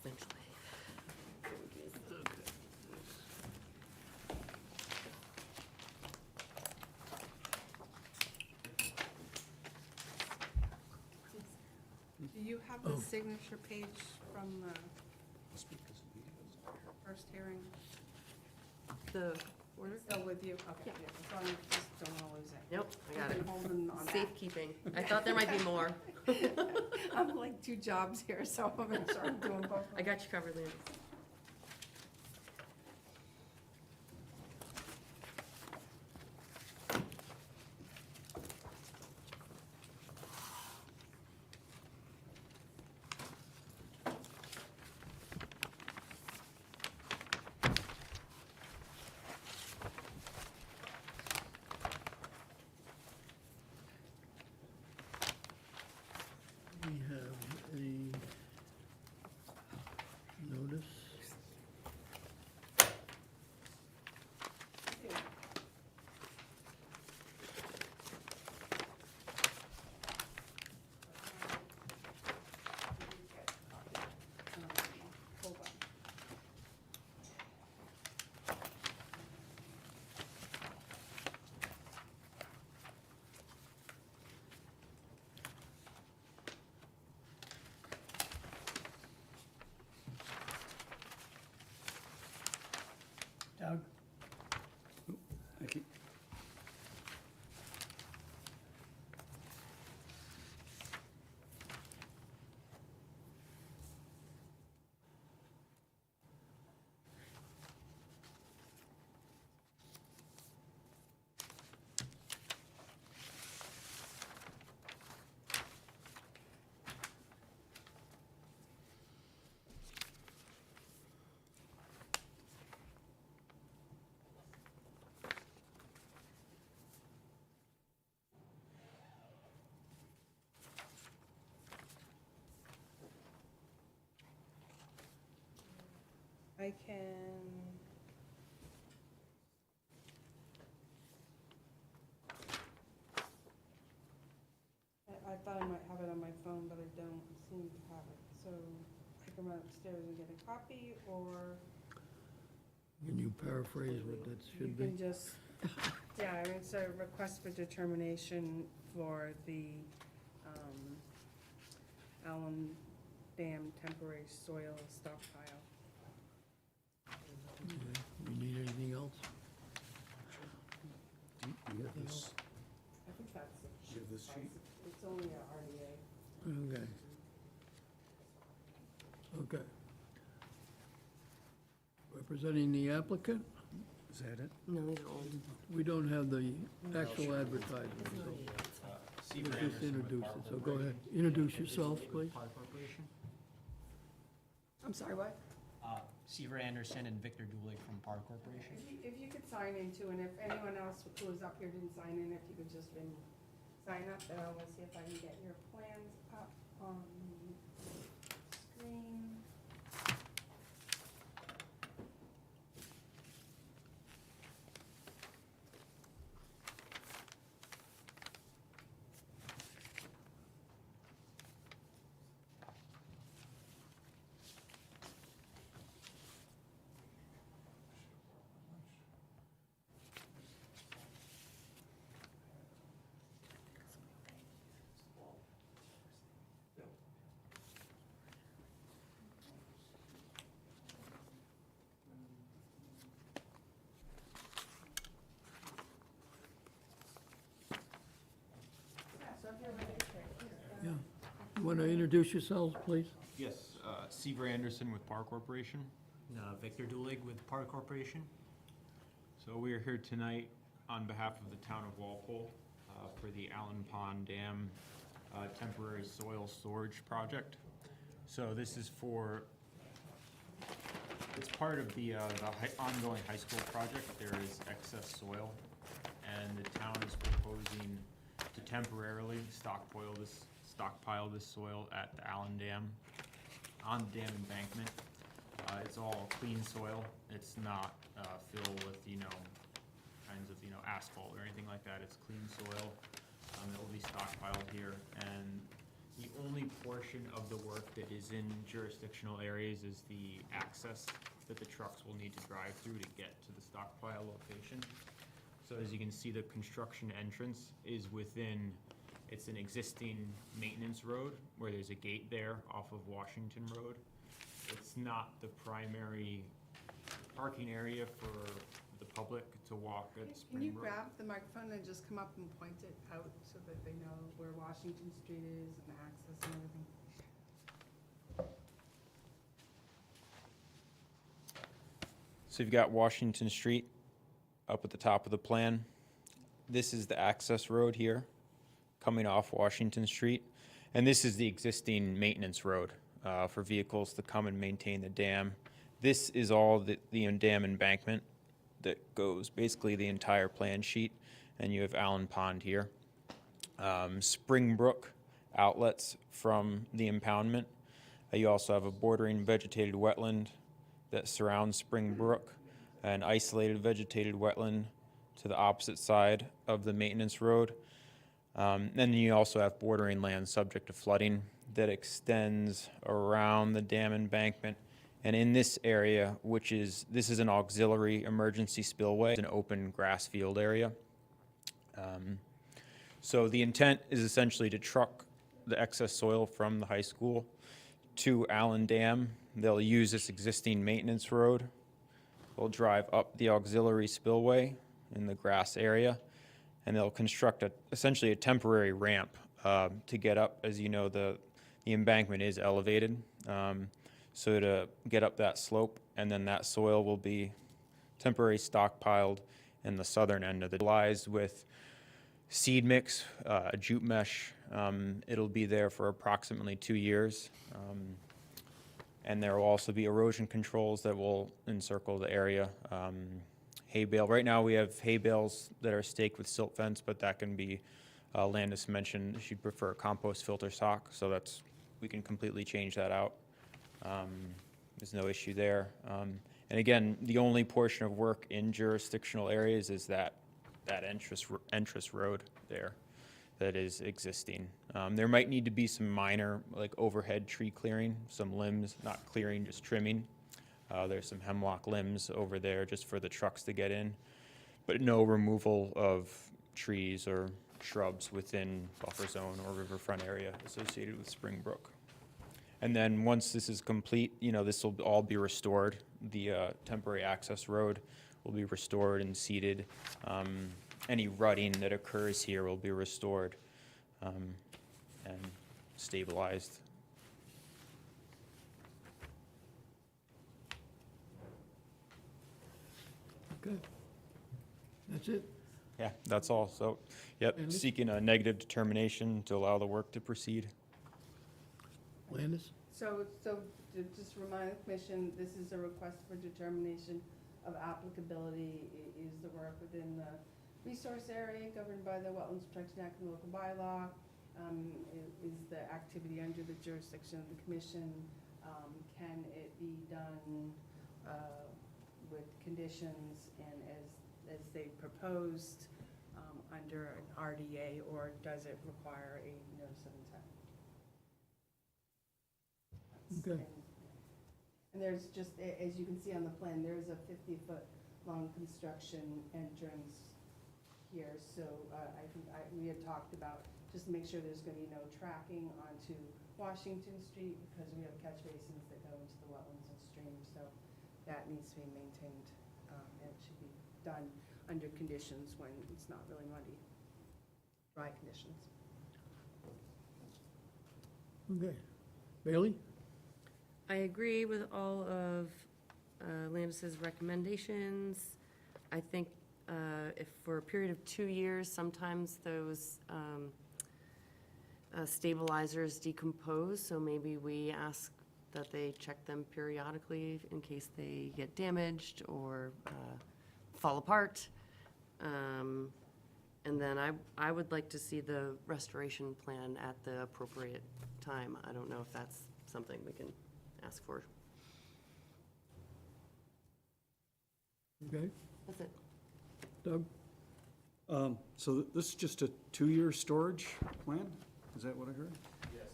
[SPEAKER 6] Eventually.
[SPEAKER 2] Do you have the signature page from the first hearing
[SPEAKER 6] The order?
[SPEAKER 2] still with you? Okay, as long as you just don't want to lose it.
[SPEAKER 6] Nope, I got
[SPEAKER 2] You've
[SPEAKER 6] it.
[SPEAKER 2] been holding on that.
[SPEAKER 6] Safekeeping. I thought there might be more.
[SPEAKER 2] I'm like 2 jobs here, so I'm gonna start doing both.
[SPEAKER 6] I got you covered, Landis.
[SPEAKER 1] We have a notice.
[SPEAKER 2] I can. I thought I might have it on my phone, but I don't seem to have it, so I can run upstairs and get a copy, or
[SPEAKER 1] Can you paraphrase what that
[SPEAKER 2] you
[SPEAKER 1] should be?
[SPEAKER 2] can just, yeah, I mean, it's a request for determination for the, Allen Dam temporary soil stockpile.
[SPEAKER 1] Okay. You need anything else?
[SPEAKER 7] Do you have this?
[SPEAKER 2] I think that's it.
[SPEAKER 7] You have this sheet?
[SPEAKER 2] It's only a RDA.
[SPEAKER 1] Okay. Okay. Representing the applicant,
[SPEAKER 7] Is that it?
[SPEAKER 6] No, these are old.
[SPEAKER 1] we don't have the actual advertisement, so we'll just introduce it, so go ahead. Introduce yourself, please.
[SPEAKER 10] Park Corporation.
[SPEAKER 2] I'm sorry, what?
[SPEAKER 10] Seaver Anderson and Victor Dulig from Park Corporation.
[SPEAKER 2] If you could sign in too, and if anyone else who was up here didn't sign in, if you could just sign up, then I will see if I can get your plans up on the screen. Yeah, so if you're ready,
[SPEAKER 1] Yeah. You want to introduce yourselves, please?
[SPEAKER 11] Yes, Seaver Anderson with Park Corporation.
[SPEAKER 10] Victor Dulig with Park Corporation.
[SPEAKER 11] So we are here tonight on behalf of the town of Walpole for the Allen Pond Dam temporary soil storage project. So this is for, it's part of the ongoing high school project. There is excess soil, and the town is proposing to temporarily stockpile this soil at the Allen Dam, on the dam embankment. It's all clean soil. It's not filled with, kinds of, asphalt or anything like that. It's clean soil. It will be stockpiled here. And the only portion of the work that is in jurisdictional areas is the access that the trucks will need to drive through to get to the stockpile location. So as you can see, the construction entrance is within, it's an existing maintenance road where there's a gate there off of Washington Road. It's not the primary parking area for the public to walk at
[SPEAKER 2] Can
[SPEAKER 11] Spring
[SPEAKER 2] you
[SPEAKER 11] Brook.
[SPEAKER 2] grab the microphone and just come up and point it out so that they know where Washington Street is and the access and everything?
[SPEAKER 11] So you've got Washington Street up at the top of the plan. This is the access road here, coming off Washington Street. And this is the existing maintenance road for vehicles to come and maintain the dam. This is all the dam embankment that goes basically the entire plan sheet. And you have Allen Pond here. Spring Brook outlets from the impoundment. You also have a bordering vegetated wetland that surrounds Spring Brook, an isolated vegetated wetland to the opposite side of the maintenance road. Then you also have bordering land subject to flooding that extends around the dam embankment. And in this area, this is an auxiliary emergency spillway, it's an open grass field area. So the intent is essentially to truck the excess soil from the high school to Allen Dam. They'll use this existing maintenance road. They'll drive up the auxiliary spillway in the grass area, and they'll construct essentially a temporary ramp to get up. As you know, the embankment is elevated, so to get up that slope, and then that soil will be temporarily stockpiled in the southern end of the lies with seed mix, a jute mesh. It'll be there for approximately 2 years. And there will also be erosion controls that will encircle the area. Hay bale, right now we have hay bales that are staked with silt fence, but that can be, Landis mentioned she'd prefer compost filter stock, so we can completely change that out. There's no issue there. And again, the only portion of work in jurisdictional areas is that entrance road there that is existing. There might need to be some minor, like overhead tree clearing, some limbs, not clearing, just trimming. There's some hemlock limbs over there just for the trucks to get in, but no removal of trees or shrubs within buffer zone or riverfront area associated with Springbrook. And then once this is complete, you know, this will all be restored. The temporary access road will be restored and seeded. Any rutting that occurs here will be restored and stabilized.
[SPEAKER 1] Okay. That's it?
[SPEAKER 11] Yeah, that's all. So, yep,
[SPEAKER 1] Landis?
[SPEAKER 11] seeking a negative determination to allow the work to proceed.
[SPEAKER 1] Landis?
[SPEAKER 2] So to just remind the commission, this is a request for determination of applicability. Is the work within the resource area governed by the Wetlands Protection Act and the local bylaw? Is the activity under the jurisdiction of the commission? Can it be done with conditions and as they proposed under an RDA, or does it require a notice of intent?
[SPEAKER 1] Okay.
[SPEAKER 2] And there's just, as you can see on the plan, there's a 50-foot long construction entrance here. So I think we had talked about just to make sure there's going to be no tracking onto Washington Street, because we have catch basins that go into the wetlands and streams. So that needs to be maintained, and it should be done under conditions when it's not really muddy, dry conditions.
[SPEAKER 1] Okay. Bailey?
[SPEAKER 6] I agree with all of Landis's recommendations. I think if for a period of 2 years, sometimes those stabilizers decompose, so maybe we ask that they check them periodically in case they get damaged or fall apart. And then I would like to see the restoration plan at the appropriate time. I don't know if that's something we can ask for.
[SPEAKER 1] Okay.
[SPEAKER 6] That's it.
[SPEAKER 1] Doug?
[SPEAKER 7] So this is just a 2-year storage plan? Is that what I heard? Yes.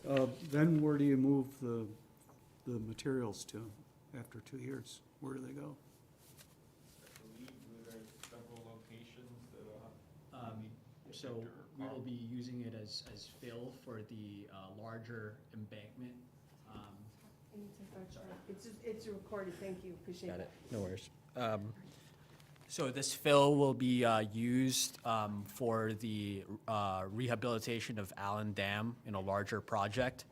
[SPEAKER 7] Then where do you move the materials to after 2 years? Where do they go?
[SPEAKER 10] So we will be using it as fill for the larger embankment.
[SPEAKER 2] Can you take that chart? It's recorded, thank you, appreciate
[SPEAKER 10] Got
[SPEAKER 2] that.
[SPEAKER 10] it, no worries. So this fill will be used for the rehabilitation of Allen Dam in a larger project.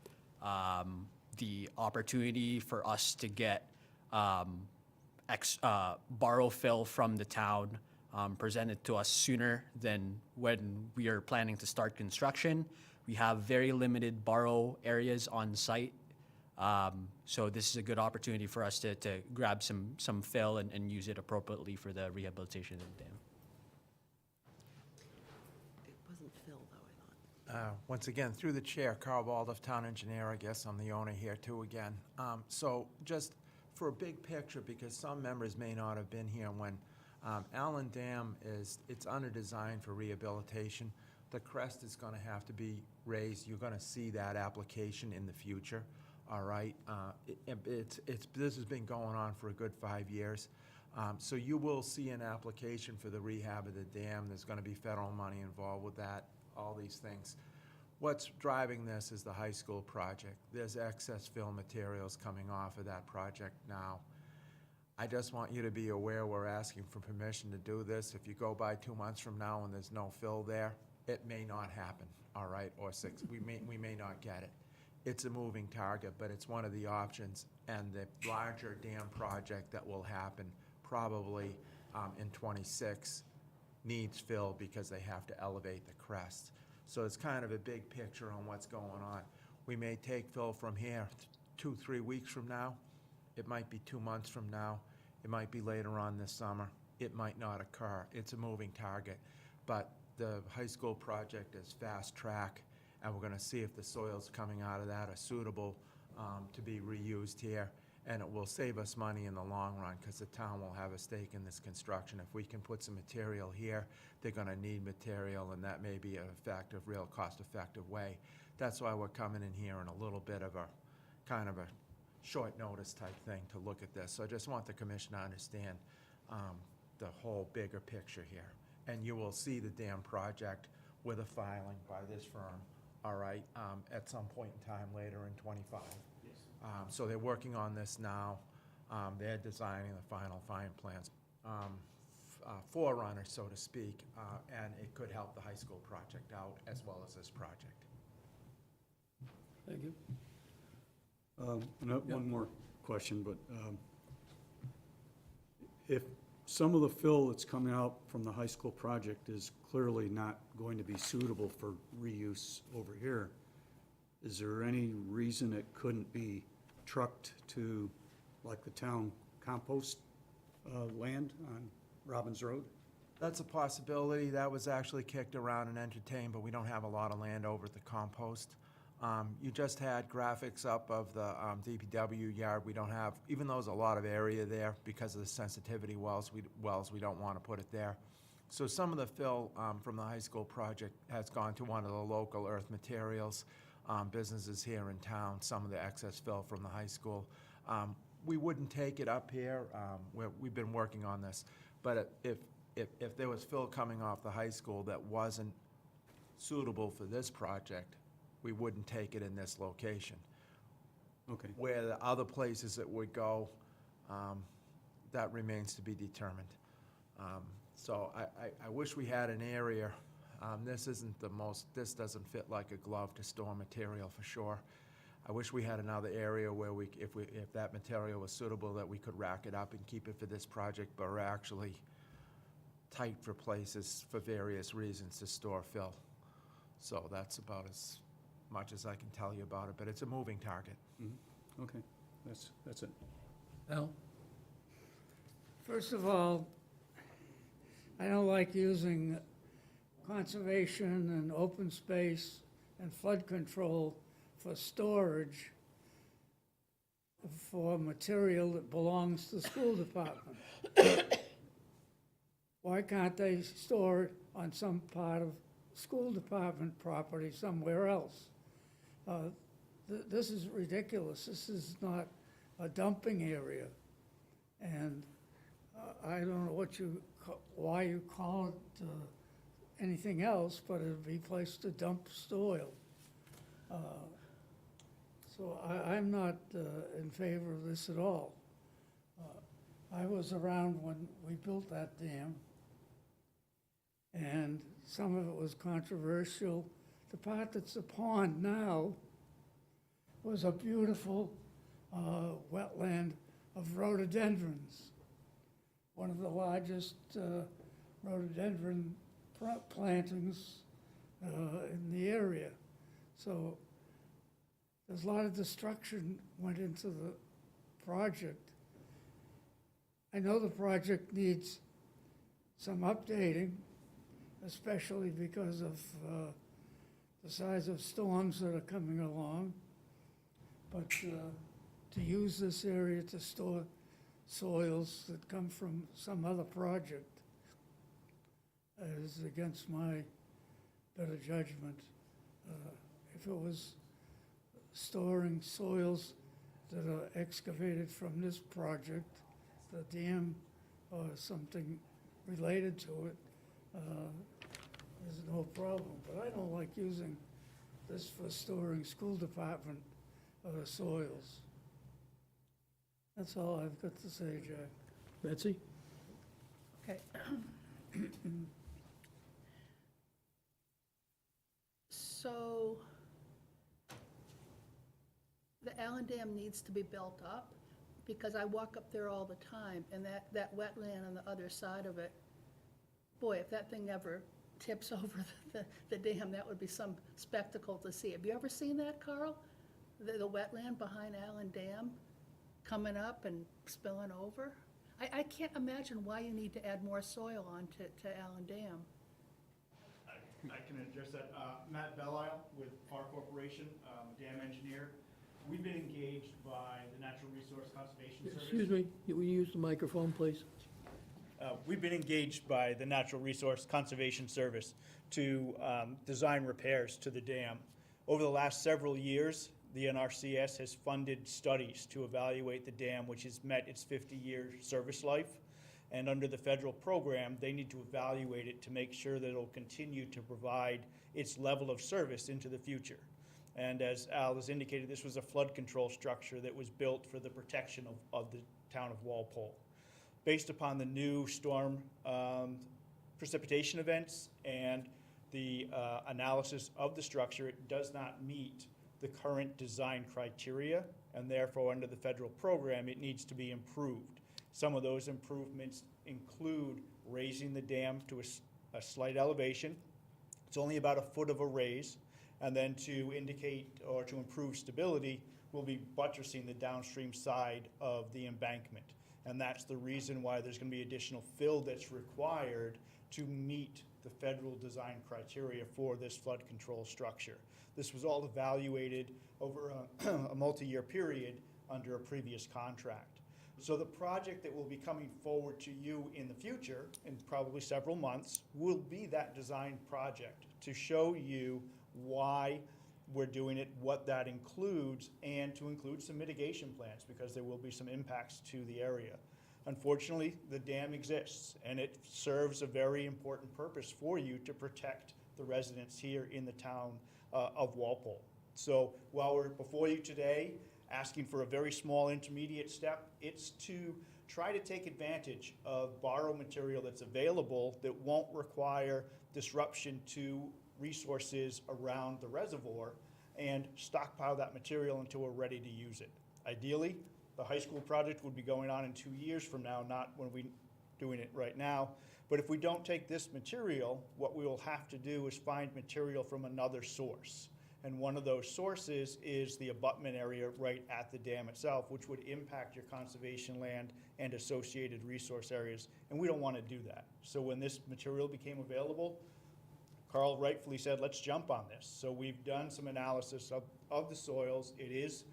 [SPEAKER 10] The opportunity for us to get borrow fill from the town presented to us sooner than when we are planning to start construction. We have very limited borrow areas on site. So this is a good opportunity for us to grab some fill and use it appropriately for the rehabilitation of the dam.
[SPEAKER 6] It wasn't Phil, though, I thought.
[SPEAKER 9] Once again, through the chair, Carl Baldoff, town engineer, I guess I'm the owner here too again. So just for a big picture, because some members may not have been here when Allen Dam it's under design for rehabilitation. The crest is gonna have to be raised. You're gonna see that application in the future, all right? This has been going on for a good 5 years. So you will see an application for the rehab of the dam. There's gonna be federal money involved with that, all these things. What's driving this is the high school project. There's excess fill materials coming off of that project now. I just want you to be aware we're asking for permission to do this. If you go by 2 months from now and there's no fill there, it may not happen, all right, or 6, we may not get it. It's a moving target, but it's one of the options, and the larger dam project that will happen probably in '26 needs fill because they have to elevate the crest. So it's kind of a big picture on what's going on. We may take fill from here 2-3 weeks from now. It might be 2 months from now. It might be later on this summer. It might not occur. It's a moving target. But the high school project is fast track, and we're gonna see if the soils coming out of that are suitable to be reused here. and it will save us money in the long run, because the town will have a stake in this construction. If we can put some material here, they're gonna need material, and that may be an effective, real cost-effective way. That's why we're coming in here in a little bit of a, kind of a short notice type thing to look at this. So I just want the commission to understand the whole bigger picture here. And you will see the dam project with a filing by this firm, all right, at some point in time later in '25. So they're working on this now. They're designing the final fine plans, forerunner, so to speak, and it could help the high school project out as well as this project.
[SPEAKER 1] Thank you.
[SPEAKER 7] One more question, but if some of the fill that's coming out from the high school project is clearly not going to be suitable for reuse over here, is there any reason it couldn't be trucked to, like, the town compost land on Robbins Road?
[SPEAKER 9] That's a possibility. That was actually kicked around and entertained, but we don't have a lot of land over at the compost. You just had graphics up of the DPW yard. We don't have, even though there's a lot of area there because of the sensitivity wells, we don't want to put it there. So some of the fill from the high school project has gone to one of the local earth materials businesses here in town, some of the excess fill from the high school. We wouldn't take it up here. We've been working on this. But if there was fill coming off the high school that wasn't suitable for this project, we wouldn't take it in this location.
[SPEAKER 7] Okay.
[SPEAKER 9] Where the other places it would go, that remains to be determined. So I wish we had an area. This isn't the most, this doesn't fit like a glove to store material for sure. I wish we had another area where if that material was suitable, that we could rack it up and keep it for this project, but we're actually tight for places for various reasons to store fill. So that's about as much as I can tell you about it, but it's a moving target.
[SPEAKER 7] Mm-hmm. Okay, that's it.
[SPEAKER 1] Al?
[SPEAKER 8] First of all, I don't like using conservation and open space and flood control for storage for material that belongs to the school department. Why can't they store it on some part of school department property somewhere else? This is ridiculous. This is not a dumping area. And I don't know why you call it anything else, but it'd be a place to dump soil. So I'm not in favor of this at all. I was around when we built that dam, and some of it was controversial. The part that's a pond now was a beautiful wetland of rhododendrons, one of the largest rhododendron plantings in the area. So there's a lot of destruction went into the project. I know the project needs some updating, especially because of the size of storms that are coming along. But to use this area to store soils that come from some other project is against my better judgment. If it was storing soils that are excavated from this project, the dam or something related to it, there's no problem. But I don't like using this for storing school department soils. That's all I've got to say, Jack.
[SPEAKER 1] Betsy?
[SPEAKER 3] Okay. So, the Allen Dam needs to be built up, because I walk up there all the time, and that wetland on the other side of it, boy, if that thing ever tips over the dam, that would be some spectacle to see. Have you ever seen that, Carl? The wetland behind Allen Dam coming up and spilling over? I can't imagine why you need to add more soil onto Allen Dam.
[SPEAKER 12] I can address that. Matt Belisle with Park Corporation, dam engineer. We've been engaged by the Natural Resource Conservation Service.
[SPEAKER 1] Excuse me, will you use the microphone, please?
[SPEAKER 12] We've been engaged by the Natural Resource Conservation Service to design repairs to the dam. Over the last several years, the NRCS has funded studies to evaluate the dam, which has met its 50-year service life. And under the federal program, they need to evaluate it to make sure that it'll continue to provide its level of service into the future. And as Al has indicated, this was a flood control structure that was built for the protection of the town of Walpole. Based upon the new storm precipitation events and the analysis of the structure, it does not meet the current design criteria, and therefore, under the federal program, it needs to be improved. Some of those improvements include raising the dam to a slight elevation. It's only about a foot of a raise, and then to indicate or to improve stability, we'll be buttressing the downstream side of the embankment. And that's the reason why there's going to be additional fill that's required to meet the federal design criteria for this flood control structure. This was all evaluated over a multi-year period under a previous contract. So the project that will be coming forward to you in the future, in probably several months, will be that design project to show you why we're doing it, what that includes, and to include some mitigation plans, because there will be some impacts to the area. Unfortunately, the dam exists, and it serves a very important purpose for you to protect the residents here in the town of Walpole. So while we're before you today, asking for a very small intermediate step, it's to try to take advantage of borrow material that's available that won't require disruption to resources around the reservoir, and stockpile that material until we're ready to use it. Ideally, the high school project would be going on in 2 years from now, not when we're doing it right now. But if we don't take this material, what we will have to do is find material from another source. And one of those sources is the abutment area right at the dam itself, which would impact your conservation land and associated resource areas. And we don't want to do that. So when this material became available, Carl rightfully said, let's jump on this. So we've done some analysis of the soils. It is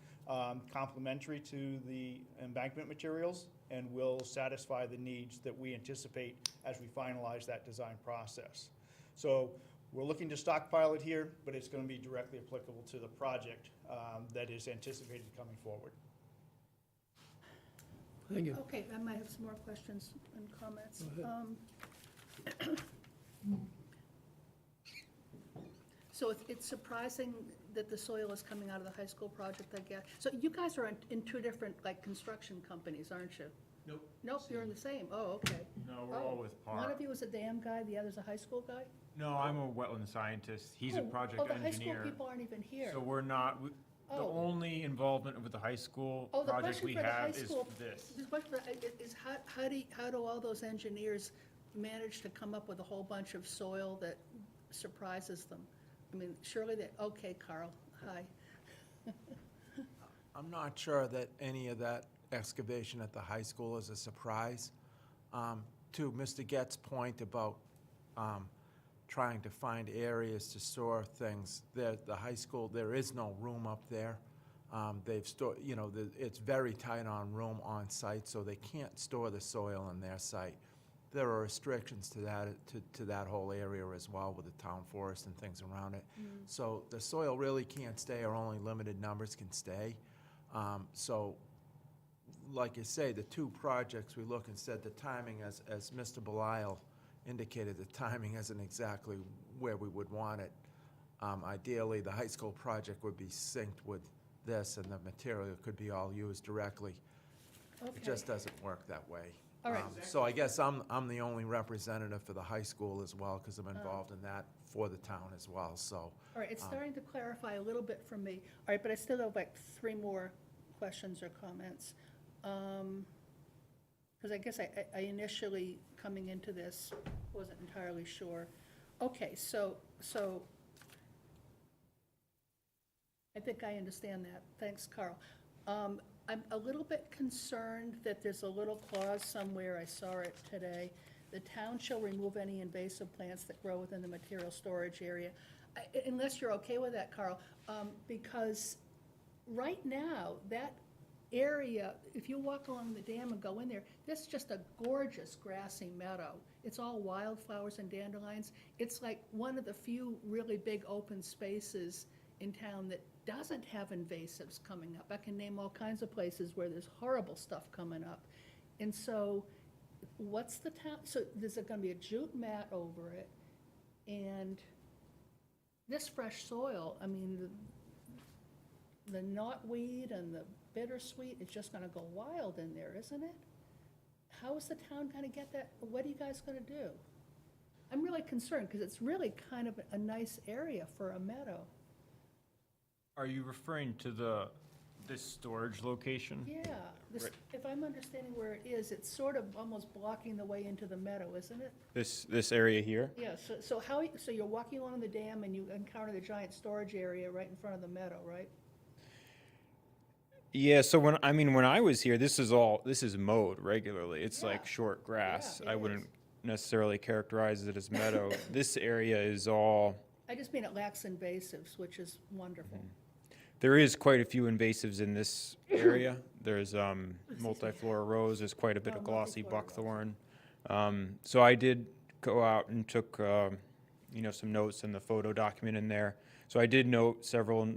[SPEAKER 12] complementary to the embankment materials and will satisfy the needs that we anticipate as we finalize that design process. So we're looking to stockpile it here, but it's going to be directly applicable to the project that is anticipated coming forward.
[SPEAKER 1] Thank you.
[SPEAKER 3] Okay, I might have some more questions and comments.
[SPEAKER 1] Go ahead.
[SPEAKER 3] So it's surprising that the soil is coming out of the high school project, I guess. So you guys are in two different, like, construction companies, aren't you?
[SPEAKER 12] Nope.
[SPEAKER 3] Nope, you're in the same. Oh, okay.
[SPEAKER 13] No, we're all with
[SPEAKER 3] One
[SPEAKER 13] Park.
[SPEAKER 3] of you is a dam guy, the other's a high school guy?
[SPEAKER 13] No, I'm a wetland scientist. He's a project
[SPEAKER 3] Oh, the high school
[SPEAKER 13] engineer.
[SPEAKER 3] people aren't even here.
[SPEAKER 13] So we're not, the
[SPEAKER 3] Oh.
[SPEAKER 13] only involvement with the high school
[SPEAKER 3] Oh, the
[SPEAKER 13] project
[SPEAKER 3] question
[SPEAKER 13] we
[SPEAKER 3] for the high
[SPEAKER 13] have is
[SPEAKER 3] school.
[SPEAKER 13] this.
[SPEAKER 3] The question is how do all those engineers manage to come up with a whole bunch of soil that surprises them? I mean, surely they, okay, Carl, hi.
[SPEAKER 9] I'm not sure that any of that excavation at the high school is a surprise. To Mr. Gett's point about trying to find areas to store things, the high school, there is no room up there. They've stored, it's very tight on room on site, so they can't store the soil in their site. There are restrictions to that whole area as well with the town forest and things around it. So the soil really can't stay, or only limited numbers can stay. So, like you say, the two projects we look and said the timing, as Mr. Belisle indicated, the timing isn't exactly where we would want it. Ideally, the high school project would be synced with this, and the material could be all used directly.
[SPEAKER 3] Okay.
[SPEAKER 9] It just doesn't work that way.
[SPEAKER 3] All right.
[SPEAKER 9] So I guess I'm the only representative for the high school as well, because I'm involved in that for the town as well, so.
[SPEAKER 3] All right, it's starting to clarify a little bit for me. All right, but I still have like 3 more questions or comments. Because I guess I initially, coming into this, wasn't entirely sure. Okay, so I think I understand that. Thanks, Carl. I'm a little bit concerned that there's a little clause somewhere, I saw it today, the town shall remove any invasive plants that grow within the material storage area. Unless you're okay with that, Carl, because right now, that area, if you walk along the dam and go in there, that's just a gorgeous grassy meadow. It's all wildflowers and dandelions. It's like one of the few really big open spaces in town that doesn't have invasives coming up. I can name all kinds of places where there's horrible stuff coming up. And so, what's the town, so there's gonna be a jute mat over it, and this fresh soil, I mean, the knotweed and the bittersweet is just gonna go wild in there, isn't it? How is the town gonna get that, what are you guys gonna do? I'm really concerned, because it's really kind of a nice area for a meadow.
[SPEAKER 13] Are you referring to this storage location?
[SPEAKER 3] Yeah, this, if I'm understanding where it is, it's sort of almost blocking the way into the meadow, isn't it?
[SPEAKER 11] This area here?
[SPEAKER 3] Yeah, so how, so you're walking along the dam and you encounter the giant storage area right in front of the meadow, right?
[SPEAKER 11] Yeah, so when I was here, this is mowed regularly. It's like
[SPEAKER 3] Yeah.
[SPEAKER 11] short grass.
[SPEAKER 3] Yeah,
[SPEAKER 11] I
[SPEAKER 3] it
[SPEAKER 11] wouldn't
[SPEAKER 3] is.
[SPEAKER 11] necessarily characterize it as meadow. This area is all,
[SPEAKER 3] I just mean it lacks invasives, which is wonderful.
[SPEAKER 11] there is quite a few invasives in this area. There's multiflora rose, there's quite a bit of glossy
[SPEAKER 3] multiflora rose.
[SPEAKER 11] buckthorn. So I did go out and took, some notes in the photo document in there. So I did note several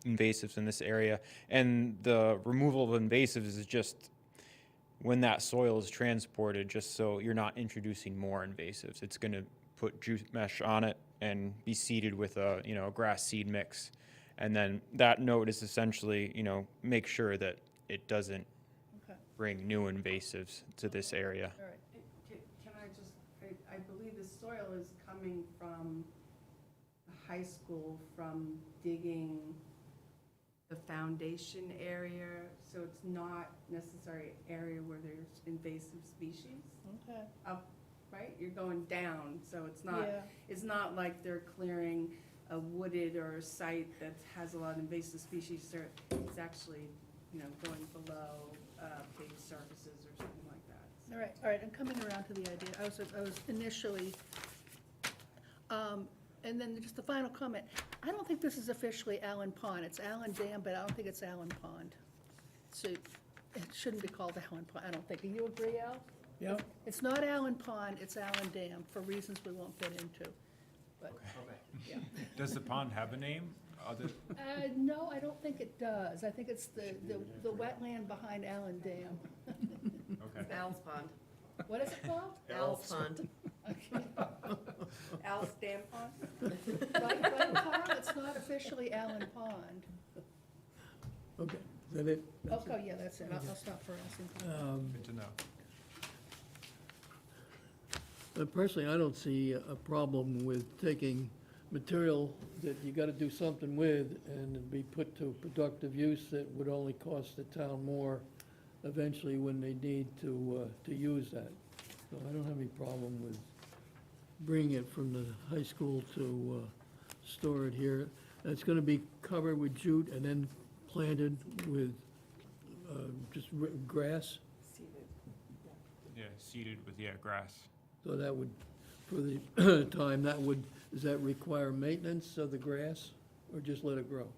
[SPEAKER 11] invasives in this area. And the removal of invasives is just when that soil is transported, just so you're not introducing more invasives. It's going to put jute mesh on it and be seeded with a grass seed mix. And then that note is essentially, make sure that it doesn't
[SPEAKER 3] Okay,
[SPEAKER 11] bring new invasives to this area.
[SPEAKER 3] all right.
[SPEAKER 2] Can I just, I believe the soil is coming from the high school, from digging the foundation area, so it's not necessarily area where there's invasive species.
[SPEAKER 3] Okay,
[SPEAKER 2] Up, right? You're going down, so
[SPEAKER 3] yeah,
[SPEAKER 2] it's not like they're clearing a wooded or a site that has a lot of invasive species. It's actually, going below paved surfaces or something like that.
[SPEAKER 3] all right, I'm coming around to the idea. I was initially, and then just the final comment. I don't think this is officially Allen Pond. It's Allen Dam, but I don't think it's Allen Pond. So it shouldn't be called Allen Pond, I don't think. Do you agree, Al?
[SPEAKER 8] Yep.
[SPEAKER 3] It's not Allen Pond, it's Allen Dam, for reasons we won't get into. But, yeah.
[SPEAKER 13] Does the pond have a name? Other,
[SPEAKER 3] No, I don't think it does. I think it's the wetland behind Allen Dam.
[SPEAKER 13] okay.
[SPEAKER 6] Al's Pond.
[SPEAKER 3] What is it called?
[SPEAKER 6] Al's Pond.
[SPEAKER 3] Okay.
[SPEAKER 2] Al's Dam Pond?
[SPEAKER 3] Right, Carl, it's not officially Allen Pond.
[SPEAKER 1] Okay, is that it?
[SPEAKER 3] Okay, yeah, that's it. I'll stop for asking.
[SPEAKER 13] Good to know.
[SPEAKER 1] Personally, I don't see a problem with taking material that you gotta do something with and be put to productive use that would only cost the town more eventually when they need to use that. So I don't have any problem with bringing it from the high school to store it here. It's gonna be covered with jute and then planted with just grass.
[SPEAKER 13] Yeah, seeded with, grass.
[SPEAKER 1] So that would, for the time, does that require maintenance of the grass, or just let it grow?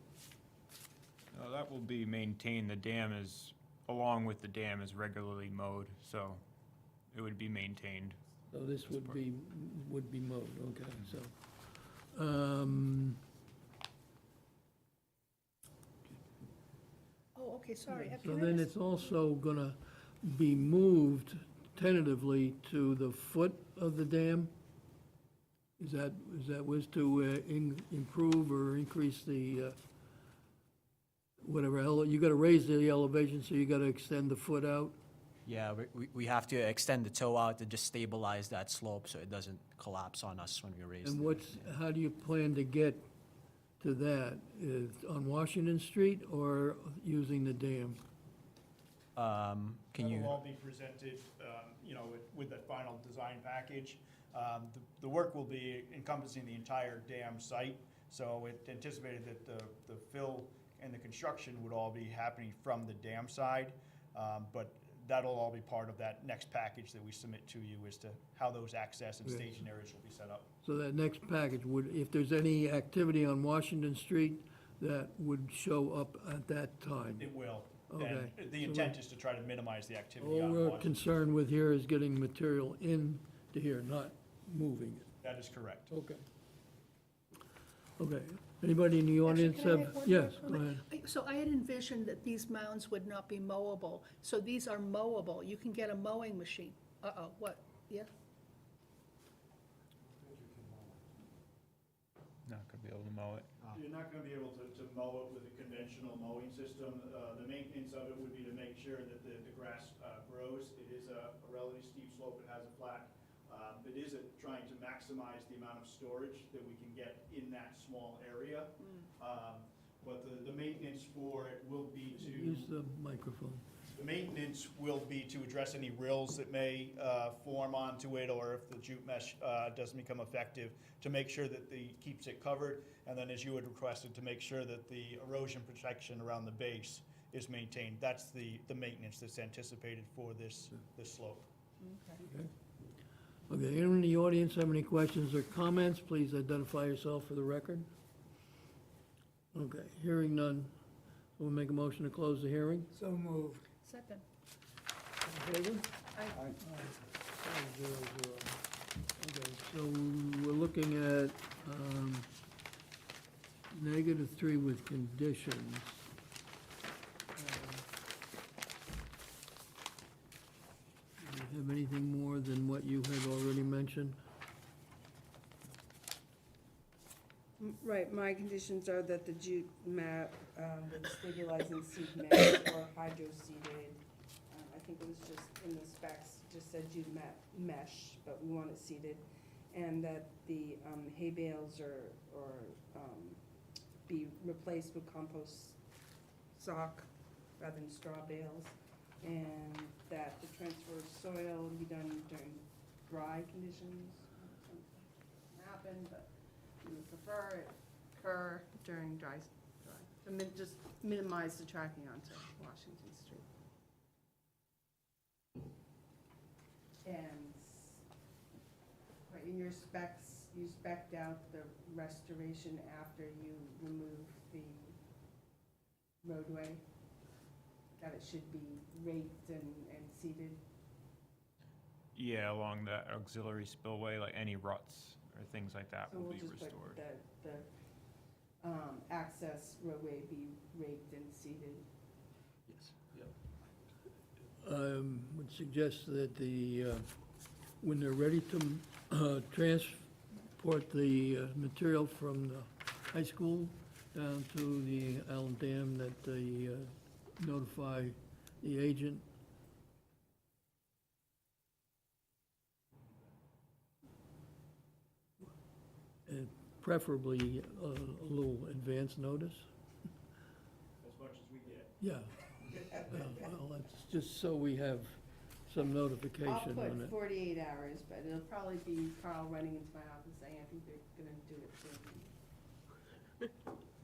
[SPEAKER 13] That will be maintained. The dam is, along with the dam, is regularly mowed, so it would be maintained.
[SPEAKER 1] So this would be mowed, okay, so.
[SPEAKER 3] Oh, okay, sorry.
[SPEAKER 1] So
[SPEAKER 3] Can I
[SPEAKER 1] then
[SPEAKER 3] just-
[SPEAKER 1] it's also gonna be moved tentatively to the foot of the dam? Is that was to improve or increase the, whatever, you gotta raise the elevation, so you gotta extend the foot out?
[SPEAKER 10] Yeah, we have to extend the toe out to just stabilize that slope so it doesn't collapse on us when we raise
[SPEAKER 1] And
[SPEAKER 10] it.
[SPEAKER 1] how do you plan to get to that? On Washington Street or using the dam?
[SPEAKER 10] Can you?
[SPEAKER 12] That will all be presented, with the final design package. The work will be encompassing the entire dam site, so it anticipated that the fill and the construction would all be happening from the dam side, but that'll all be part of that next package that we submit to you as to how those access and staging areas will be set up.
[SPEAKER 1] So that next package would, if there's any activity on Washington Street, that would show up at that time.
[SPEAKER 12] It will.
[SPEAKER 1] Okay.
[SPEAKER 12] And the
[SPEAKER 1] So
[SPEAKER 12] intent is to try to minimize the activity
[SPEAKER 1] All
[SPEAKER 12] on
[SPEAKER 1] we're
[SPEAKER 12] Washington.
[SPEAKER 1] concerned with here is getting material in to here, not moving it.
[SPEAKER 12] That is correct.
[SPEAKER 1] Okay. Okay. Anybody in the
[SPEAKER 3] Actually,
[SPEAKER 1] audience
[SPEAKER 3] can I
[SPEAKER 1] have?
[SPEAKER 3] make one more
[SPEAKER 1] Yes, go
[SPEAKER 3] comment?
[SPEAKER 1] ahead.
[SPEAKER 3] So I had envisioned that these mounds would not be mowable, so these are mowable. You can get a mowing machine. Uh-oh, what? Yeah?
[SPEAKER 11] Not gonna be able to mow it.
[SPEAKER 12] You're not gonna be able to mow it with a conventional mowing system. The maintenance of it would be to make sure that the grass grows. It is a relatively steep slope, it has a flat. It is trying to maximize the amount of storage that we can get in that small area. But the maintenance for it will be to.
[SPEAKER 1] Use the microphone.
[SPEAKER 12] The maintenance will be to address any rills that may form onto it, or if the jute mesh doesn't become effective, to make sure that keeps it covered, and then as you had requested, to make sure that the erosion protection around the base is maintained. That's the maintenance that's anticipated for this slope.
[SPEAKER 1] Okay, anyone in the audience have any questions or comments? Please identify yourself for the record. Okay, hearing none. We'll make a motion to close the hearing.
[SPEAKER 8] So moved.
[SPEAKER 3] Second.
[SPEAKER 1] In favor?
[SPEAKER 3] Aye.
[SPEAKER 1] 5-0-0. Okay, so we're looking at -3 with conditions. Do you have anything more than what you had already mentioned?
[SPEAKER 2] Right, my conditions are that the jute mat with stabilizing seat mesh or hydro-seated. I think it was just in the specs, just said jute mat mesh, but we want it seated. And that the hay bales or be replaced with compost sock rather than straw bales. And that the transfer of soil be done during dry conditions. Happen, but we would prefer it occur during dry. Just minimize the tracking onto Washington Street. And, right, in your specs, you spec'd out the restoration after you remove the roadway, that it should be raked and seeded.
[SPEAKER 13] Yeah, along the auxiliary spillway, like any ruts or things like that
[SPEAKER 2] So
[SPEAKER 13] will
[SPEAKER 2] we'll
[SPEAKER 13] be
[SPEAKER 2] just put
[SPEAKER 13] restored.
[SPEAKER 2] the access roadway be raked and seeded.
[SPEAKER 1] Would suggest that when they're ready to transport the material from the high school down to the Allen Dam, that they notify the agent. And preferably a little advance notice.
[SPEAKER 12] As much as we get.
[SPEAKER 1] Yeah. Well, that's just so we have some
[SPEAKER 2] I'll
[SPEAKER 1] notification on
[SPEAKER 2] put
[SPEAKER 1] it.
[SPEAKER 2] 48 hours, but it'll probably be Carl running into my office saying, I think they're gonna do it soon.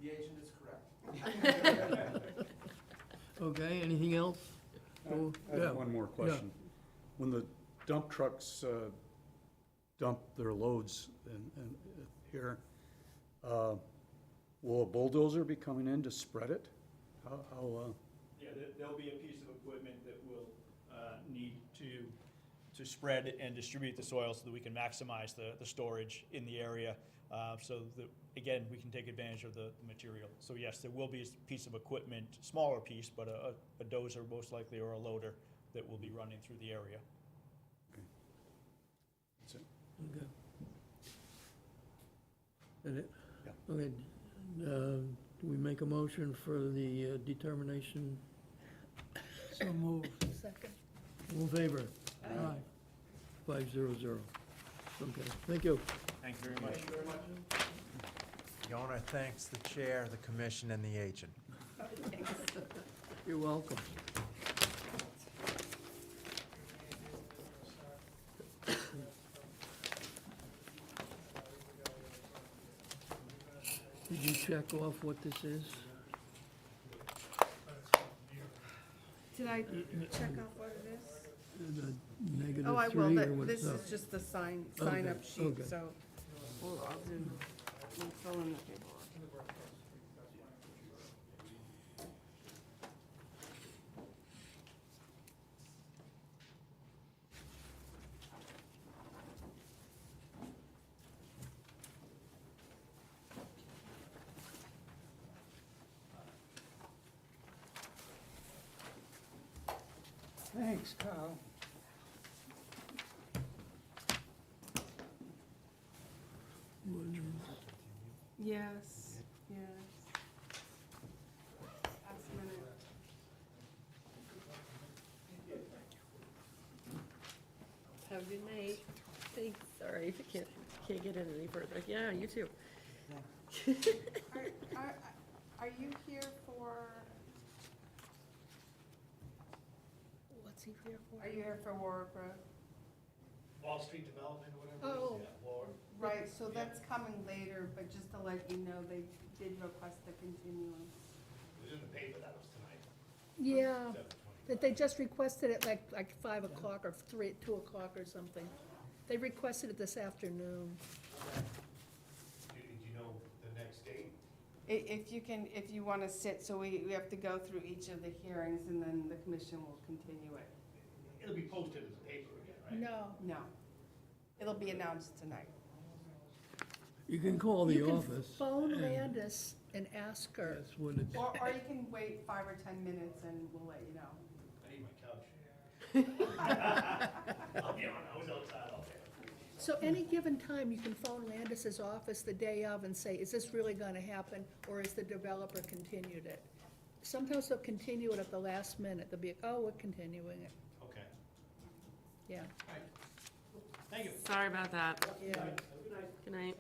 [SPEAKER 14] The agent is correct.
[SPEAKER 1] Okay, anything else? Oh,
[SPEAKER 7] I
[SPEAKER 1] yeah.
[SPEAKER 7] have one more question. When the dump trucks dump their loads and here, will a bulldozer be coming in to spread it? How,
[SPEAKER 12] Yeah, there'll be a piece of equipment that will need to spread and distribute the soil so that we can maximize the storage in the area. So that, again, we can take advantage of the material. So yes, there will be a piece of equipment, smaller piece, but a dozer most likely, or a loader that will be running through the area.
[SPEAKER 7] that's it?
[SPEAKER 1] Okay. That it?
[SPEAKER 7] Yeah.
[SPEAKER 1] Okay, do we make a motion for the determination?
[SPEAKER 8] So moved.
[SPEAKER 3] Second.
[SPEAKER 1] All in favor? Aye. 5-0-0. Okay, thank you.
[SPEAKER 13] Thank you very much.
[SPEAKER 14] Thank you very much.
[SPEAKER 9] The owner thanks the chair, the commission, and the agent.
[SPEAKER 1] You're welcome. Did you check off what this is?
[SPEAKER 2] Did I check off what it is?
[SPEAKER 1] The -3
[SPEAKER 2] Oh, I will,
[SPEAKER 1] or
[SPEAKER 2] but
[SPEAKER 1] what's
[SPEAKER 2] this
[SPEAKER 1] up?
[SPEAKER 2] is just the sign
[SPEAKER 1] Okay,
[SPEAKER 2] up sheet,
[SPEAKER 1] okay.
[SPEAKER 2] so, I'll fill in the paperwork.
[SPEAKER 8] Thanks, Carl.
[SPEAKER 2] Yes, yes. Last minute.
[SPEAKER 6] Have a good night. Thanks, sorry, can't get in any further. Yeah, you too.
[SPEAKER 2] Are you here for,
[SPEAKER 3] What's he here for?
[SPEAKER 2] are you here for Warwick Road?
[SPEAKER 14] Wall Street Development, whatever it is.
[SPEAKER 3] Oh.
[SPEAKER 14] Yeah, Wall.
[SPEAKER 2] Right, so that's coming later, but just to let you know, they did request a continuance.
[SPEAKER 14] It was in the paper, that was tonight.
[SPEAKER 3] Yeah,
[SPEAKER 14] 7:20.
[SPEAKER 3] that they just requested it like 5 o'clock or 2 o'clock or something. They requested it this afternoon.
[SPEAKER 14] Did you know the next date?
[SPEAKER 2] If you can, if you want to sit, so we have to go through each of the hearings and then the commission will continue it.
[SPEAKER 14] It'll be posted in the paper again, right?
[SPEAKER 3] No.
[SPEAKER 2] No, it'll be announced tonight.
[SPEAKER 1] You can call the
[SPEAKER 3] You can
[SPEAKER 1] office.
[SPEAKER 3] phone
[SPEAKER 1] and
[SPEAKER 3] Landis and ask her.
[SPEAKER 1] That's when it's,
[SPEAKER 2] Or you can wait 5 or 10 minutes and we'll let you know.
[SPEAKER 14] I need my couch. I'll be on, I was outside all day.
[SPEAKER 3] So any given time, you can phone Landis's office the day of and say, is this really gonna happen, or is the developer continued it? Sometimes they'll continue it at the last minute, they'll be, like, oh, we're continuing it,
[SPEAKER 14] Okay.
[SPEAKER 3] yeah,
[SPEAKER 14] All right. Thank you.
[SPEAKER 6] Sorry about that.
[SPEAKER 3] yeah.
[SPEAKER 14] Have a good night.
[SPEAKER 6] Good night.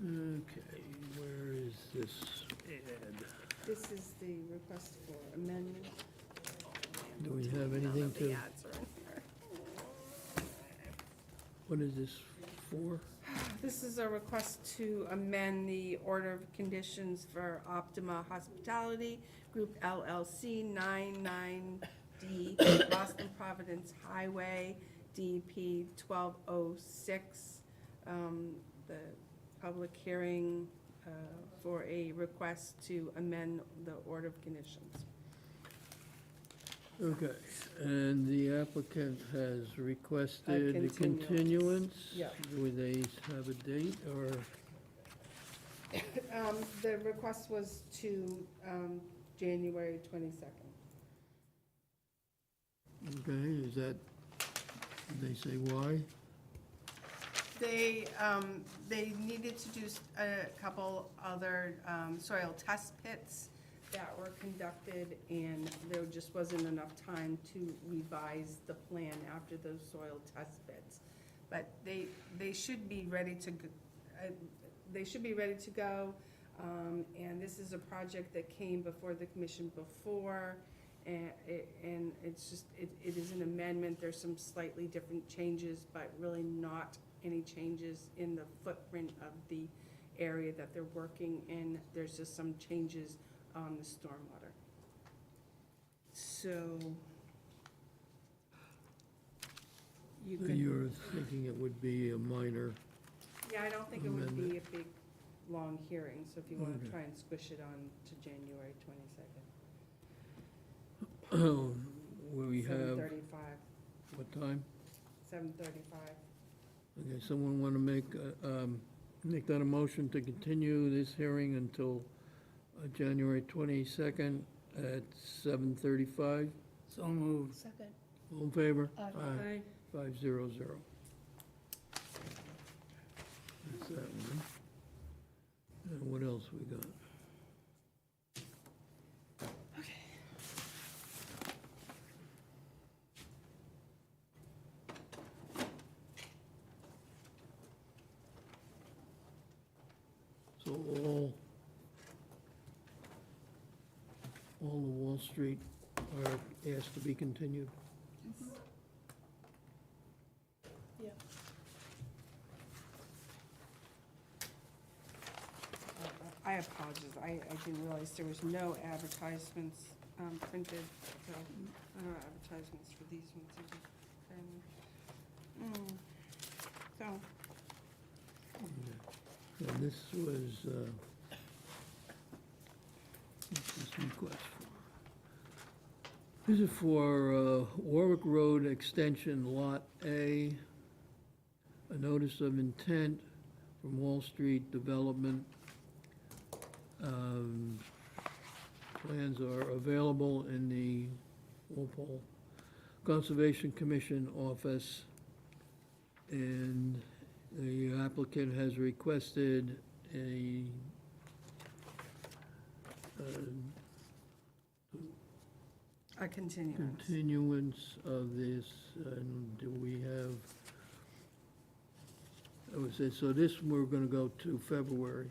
[SPEAKER 1] okay, where is this ad?
[SPEAKER 2] This is the request for amendment.
[SPEAKER 1] Do we have anything to,
[SPEAKER 2] ads are in here.
[SPEAKER 1] what is this for?
[SPEAKER 2] This is a request to amend the order of conditions for Optima Hospitality Group LLC 99D Boston Providence Highway, DP 1206. The public hearing for a request to amend the order of conditions.
[SPEAKER 1] Okay, and the applicant has requested a
[SPEAKER 2] continuance.
[SPEAKER 1] continuance?
[SPEAKER 2] Yeah.
[SPEAKER 1] Do they have a date, or,
[SPEAKER 2] The request was to January 22nd.
[SPEAKER 1] okay, is that, did they say why?
[SPEAKER 2] They needed to do a couple other soil test pits that were conducted, and there just wasn't enough time to revise the plan after those soil test pits. But they should be ready to, go. And this is a project that came before the commission before, and it's just, it is an amendment. There's some slightly different changes, but really not any changes in the footprint of the area that they're working in. There's just some changes on the stormwater. So you could,
[SPEAKER 1] You're thinking it would be a minor,
[SPEAKER 2] yeah, I don't think it would be
[SPEAKER 1] amendment.
[SPEAKER 2] a big, long hearing, so if you want to
[SPEAKER 1] Okay.
[SPEAKER 2] try and squish it on to January 22nd.
[SPEAKER 1] where we have,
[SPEAKER 2] 7:35,
[SPEAKER 1] what time?
[SPEAKER 2] 7:35.
[SPEAKER 1] Okay, someone want to make that a motion to continue this hearing until January 22nd at 7:35?
[SPEAKER 8] So moved.
[SPEAKER 3] Second,
[SPEAKER 1] All in favor?
[SPEAKER 3] Aye.
[SPEAKER 1] 500. That's that one. And what else we got? So all the Wall Street are asked to be continued?
[SPEAKER 3] yeah.
[SPEAKER 2] I apologize, I didn't realize there was no advertisements printed, so, no advertisements for these ones either. So,
[SPEAKER 1] And this was, what's this request for? This is for Warwick Road Extension Lot A, a notice of intent from Wall Street Development Plans are available in the Walpole Conservation Commission office, and the applicant has requested a
[SPEAKER 2] continuance.
[SPEAKER 1] continuance of this, and do we have, I would say, so this, we're gonna go to February.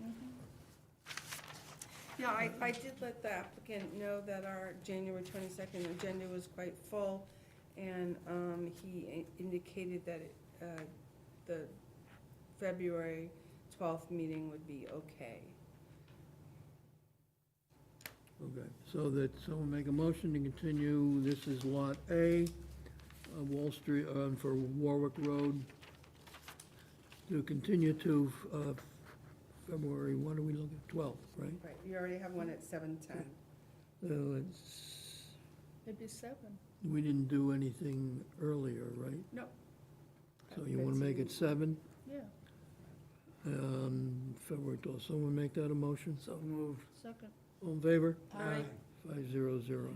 [SPEAKER 2] Yeah, I did let the applicant know that our January 22nd agenda was quite full, and he indicated that the February 12th meeting would be okay.
[SPEAKER 1] Okay, so that, someone make a motion to continue, this is Lot A, Wall Street, for Warwick Road, to continue to February, what are we looking, 12th, right?
[SPEAKER 2] Right, you already have one at 7:10.
[SPEAKER 1] So it's,
[SPEAKER 3] Maybe 7.
[SPEAKER 1] we didn't do anything earlier, right?
[SPEAKER 2] No.
[SPEAKER 1] So you want to make it 7?
[SPEAKER 3] Yeah,
[SPEAKER 1] February 12th, someone make that a motion? So moved.
[SPEAKER 3] second.
[SPEAKER 1] All in favor?
[SPEAKER 2] Aye.
[SPEAKER 1] 500.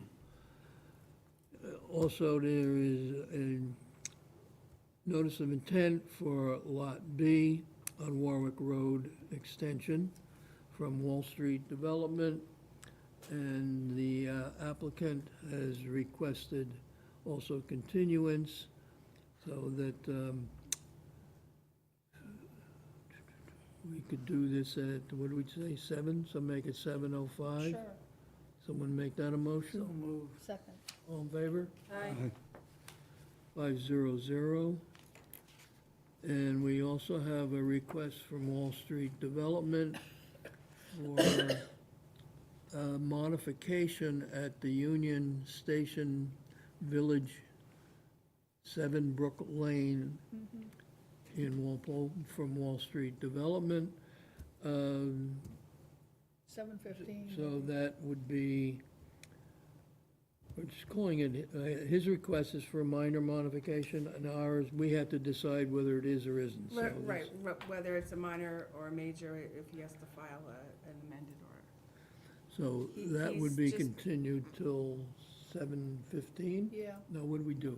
[SPEAKER 1] Also, there is a notice of intent for Lot B on Warwick Road Extension from Wall Street Development, and the applicant has requested also continuance, so that we could do this at, what do we say, 7? So make it 7:05?
[SPEAKER 3] Sure,
[SPEAKER 1] Someone make that a motion?
[SPEAKER 3] second.
[SPEAKER 1] All in favor?
[SPEAKER 2] Aye.
[SPEAKER 1] 500. And we also have a request from Wall Street Development for a modification at the Union Station Village, 7 Brook Lane in Walpole, from Wall Street Development.
[SPEAKER 3] 7:15.
[SPEAKER 1] So that would be, we're just calling it, his request is for a minor modification, and ours, we have to decide whether it is or isn't. So
[SPEAKER 2] Right,
[SPEAKER 1] this-
[SPEAKER 2] whether it's a minor or a major, if he has to file an amended order.
[SPEAKER 1] So
[SPEAKER 2] He-
[SPEAKER 1] that would
[SPEAKER 2] he's
[SPEAKER 1] be
[SPEAKER 2] just-
[SPEAKER 1] continued till 7:15?
[SPEAKER 3] Yeah,
[SPEAKER 1] No, what do we do?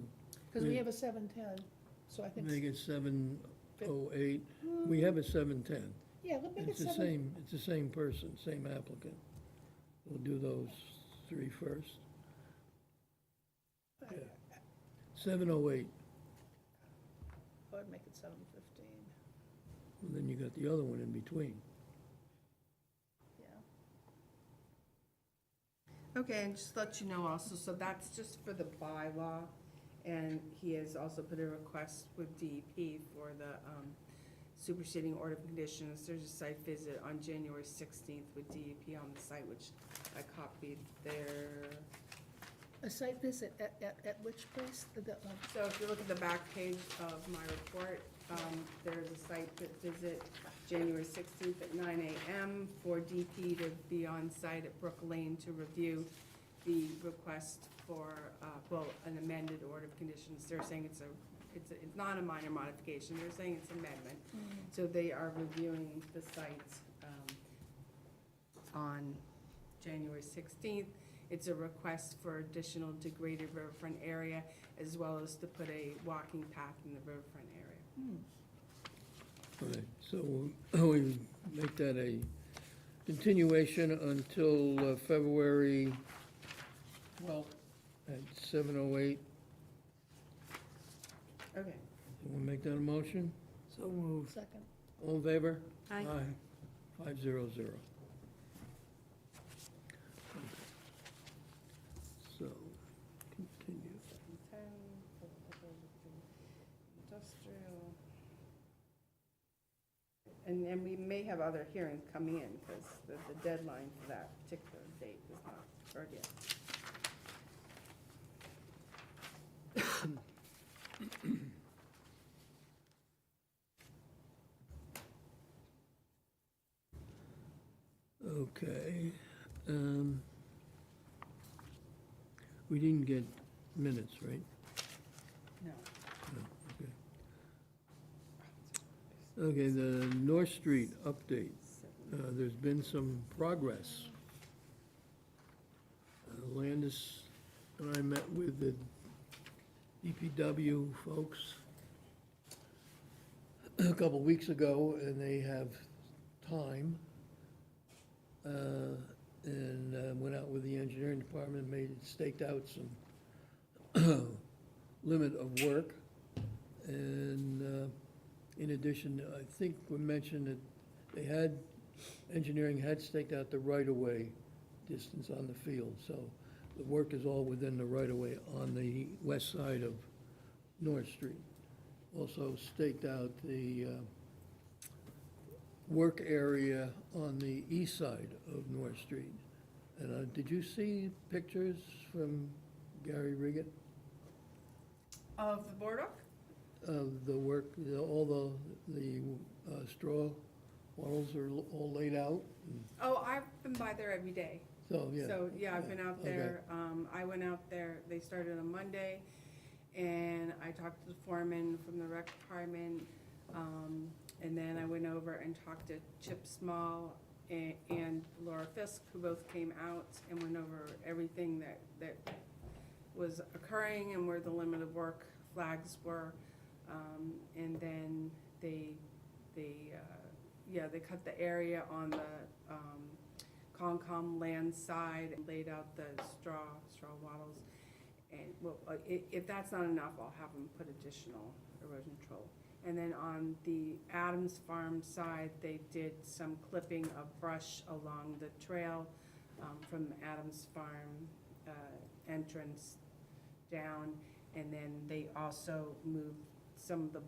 [SPEAKER 3] because we have a 7:10, so I think,
[SPEAKER 1] Make it 7:08? We have a 7:10.
[SPEAKER 3] yeah, let's make it
[SPEAKER 1] It's the
[SPEAKER 3] 7.
[SPEAKER 1] same, it's the same person, same applicant. We'll do those 3 first. 7:08,
[SPEAKER 3] I would make it 7:15,
[SPEAKER 1] well, then you got the other one in between.
[SPEAKER 3] yeah.
[SPEAKER 2] Okay, and just let you know also, so that's just for the bylaw, and he has also put a request with DEP for the superseding order of conditions. There's a site visit on January 16th with DEP on the site, which I copied there.
[SPEAKER 3] A site visit at which place?
[SPEAKER 2] So if you look at the back page of my report, there's a site visit January 16th at 9 a.m. for DP to be on site at Brook Lane to review the request for, an amended order of conditions. They're saying it's not a minor modification, they're saying it's amendment. So they are reviewing the site on January 16th. It's a request for additional degraded riverfront area, as well as to put a walking path in the riverfront area.
[SPEAKER 1] Okay, so we make that a continuation until February 12th at 7:08.
[SPEAKER 2] Okay.
[SPEAKER 1] Someone make that a motion? So moved.
[SPEAKER 3] Second.
[SPEAKER 1] All in favor?
[SPEAKER 2] Aye.
[SPEAKER 1] 500. So, continue.
[SPEAKER 2] Industrial. And we may have other hearings coming in, because the deadline for that particular date is not heard yet.
[SPEAKER 1] Okay. We didn't get minutes, right?
[SPEAKER 2] No.
[SPEAKER 1] No, okay. Okay, the North Street update. there's been some progress. Landis and I met with the DPW folks a couple weeks ago, and they have time. And went out with the engineering department, staked out some limit of work. And in addition, I think we mentioned that engineering had staked out the right-of-way distance on the field. So the work is all within the right-of-way on the west side of North Street. Also staked out the work area on the east side of North Street. And did you see pictures from Gary Riggett
[SPEAKER 2] Of the boardwalk?
[SPEAKER 1] of the work, all the straw wattles are all laid out?
[SPEAKER 2] Oh, I've been by there every day.
[SPEAKER 1] So, yeah.
[SPEAKER 2] So, yeah, I've been out
[SPEAKER 1] Okay.
[SPEAKER 2] there. I went out there, they started on Monday, and I talked to the foreman from the rec department. And then I went over and talked to Chip Small and Laura Fisk, who both came out and went over everything that was occurring and where the limit of work flags were. And then they cut the area on the Concom land side and laid out the straw wattles. And, well, if that's not enough, I'll have them put additional erosion control. And then on the Adams Farm side, they did some clipping of brush along the trail from Adams Farm entrance down. And then they also moved some of the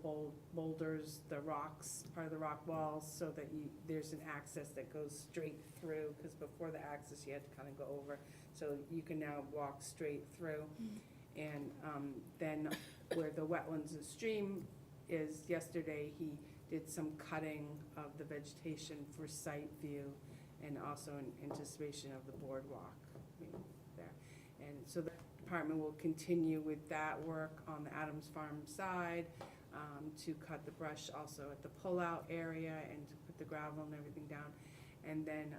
[SPEAKER 2] boulders, the rocks, part of the rock walls, so that there's an access that goes straight through, because before the access, you had to kind of go over. So you can now walk straight through. And then where the wetlands and stream is, yesterday, he did some cutting of the vegetation for site view and also in anticipation of the boardwalk there. And so the department will continue with that work on the Adams Farm side, to cut the brush also at the pullout area and to put the gravel and everything down. And then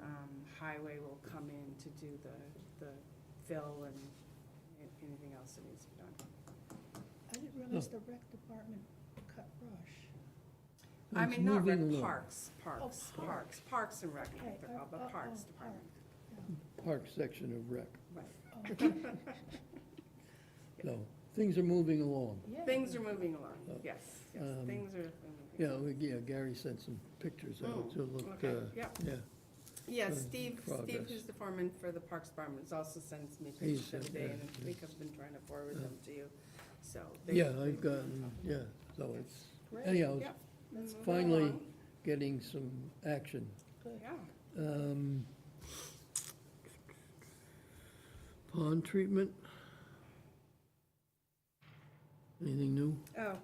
[SPEAKER 2] highway will come in to do the fill and anything else that needs to be done.
[SPEAKER 3] I didn't realize the rec department cut brush.
[SPEAKER 2] I
[SPEAKER 1] It's
[SPEAKER 2] mean, not rec,
[SPEAKER 1] moving along.
[SPEAKER 2] parks and rec, I think they're called, but parks
[SPEAKER 3] park.
[SPEAKER 2] department.
[SPEAKER 1] Park section of rec.
[SPEAKER 2] Right.
[SPEAKER 1] So, things are moving along.
[SPEAKER 3] Yeah.
[SPEAKER 2] Things are moving along,
[SPEAKER 1] Oh.
[SPEAKER 2] yes,
[SPEAKER 1] Um,
[SPEAKER 2] things are moving.
[SPEAKER 1] Yeah, Gary sent some pictures out to look,
[SPEAKER 2] Okay, yeah.
[SPEAKER 1] yeah.
[SPEAKER 2] Yeah,
[SPEAKER 1] Good
[SPEAKER 2] Steve,
[SPEAKER 1] progress.
[SPEAKER 2] who's the foreman for the Parks Department, has also sends me
[SPEAKER 1] He's
[SPEAKER 2] pictures every
[SPEAKER 1] sent-
[SPEAKER 2] day,
[SPEAKER 1] yeah,
[SPEAKER 2] and I think I've been trying to forward them to you, so.
[SPEAKER 1] Yeah, I've gotten, yeah, so it's, anyhow,
[SPEAKER 2] Yeah,
[SPEAKER 1] it's
[SPEAKER 2] moving
[SPEAKER 1] finally
[SPEAKER 2] along.
[SPEAKER 1] getting some action.
[SPEAKER 2] Yeah,
[SPEAKER 1] Pond treatment? Anything new?
[SPEAKER 2] oh,